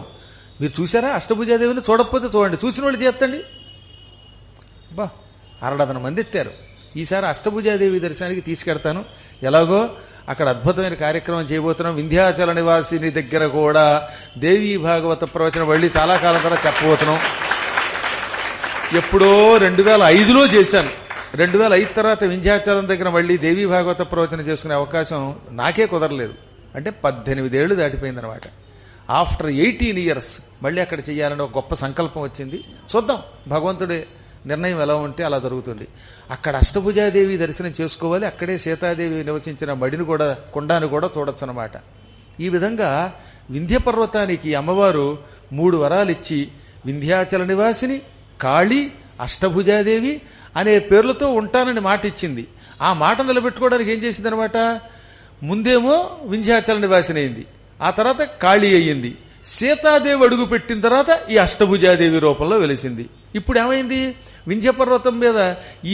S2: మీరు చూసారా అష్టభుజాదేవిని? చూడకపోతే చూడండి, చూసిన వాళ్ళు చేస్తండి. బా 60 మంది ఎత్తారు. ఈసారి అష్టభుజాదేవి దర్శనానికి తీసుకెడతాను. ఎలాగో అక్కడ అద్భుతమైన కార్యక్రమం చేయబోతున్నాం. వింధ్యాచల నివాసిని దగ్గర కూడా దేవీ భాగవత ప్రవచనం మళ్ళీ చాలా కాలం తర్వాత చెప్పబోతున్నాం. ఎప్పుడో 2005లో చేశాను. 2005 తర్వాత వింధ్యాచలం దగ్గర మళ్ళీ దేవీ భాగవత ప్రవచనం చేసుకునే అవకాశం నాకే కుదరలేదు. అంటే 18 ఏళ్లు దాటిపోయిందనమాట. ఆఫ్టర్ 18 years మళ్ళీ అక్కడ చేయాలని ఒక గొప్ప సంకల్పం వచ్చింది. చూద్దాం, భగవంతుడి నిర్ణయం ఎలా ఉంటే అలా జరుగుతుంది. అక్కడ అష్టభుజాదేవి దర్శనం చేసుకోవాలి. అక్కడే సీతాదేవి నివసించిన మడిని కూడా, కొండాన్ని కూడా చూడొచ్చు అనమాట. ఈ విధంగా వింధ్య పర్వతానికి అమ్మవారు 3 వరాలిచ్చి వింధ్యాచల నివాసిని, కాళీ, అష్టభుజాదేవి అనే పేర్లతో ఉంటానని మాట ఇచ్చింది. ఆ మాట నిలబెట్టుకోవడానికి ఏం చేసిందనమాట? ముందేమో వింధ్యాచల నివాసిని అయింది, ఆ తర్వాత కాళీ అయ్యింది. సీతాదేవి అడుగు పెట్టిన తర్వాత ఈ అష్టభుజాదేవి రూపంలో వెలిసింది. ఇప్పుడు ఏమైంది? వింధ్య పర్వతం మీద ఈ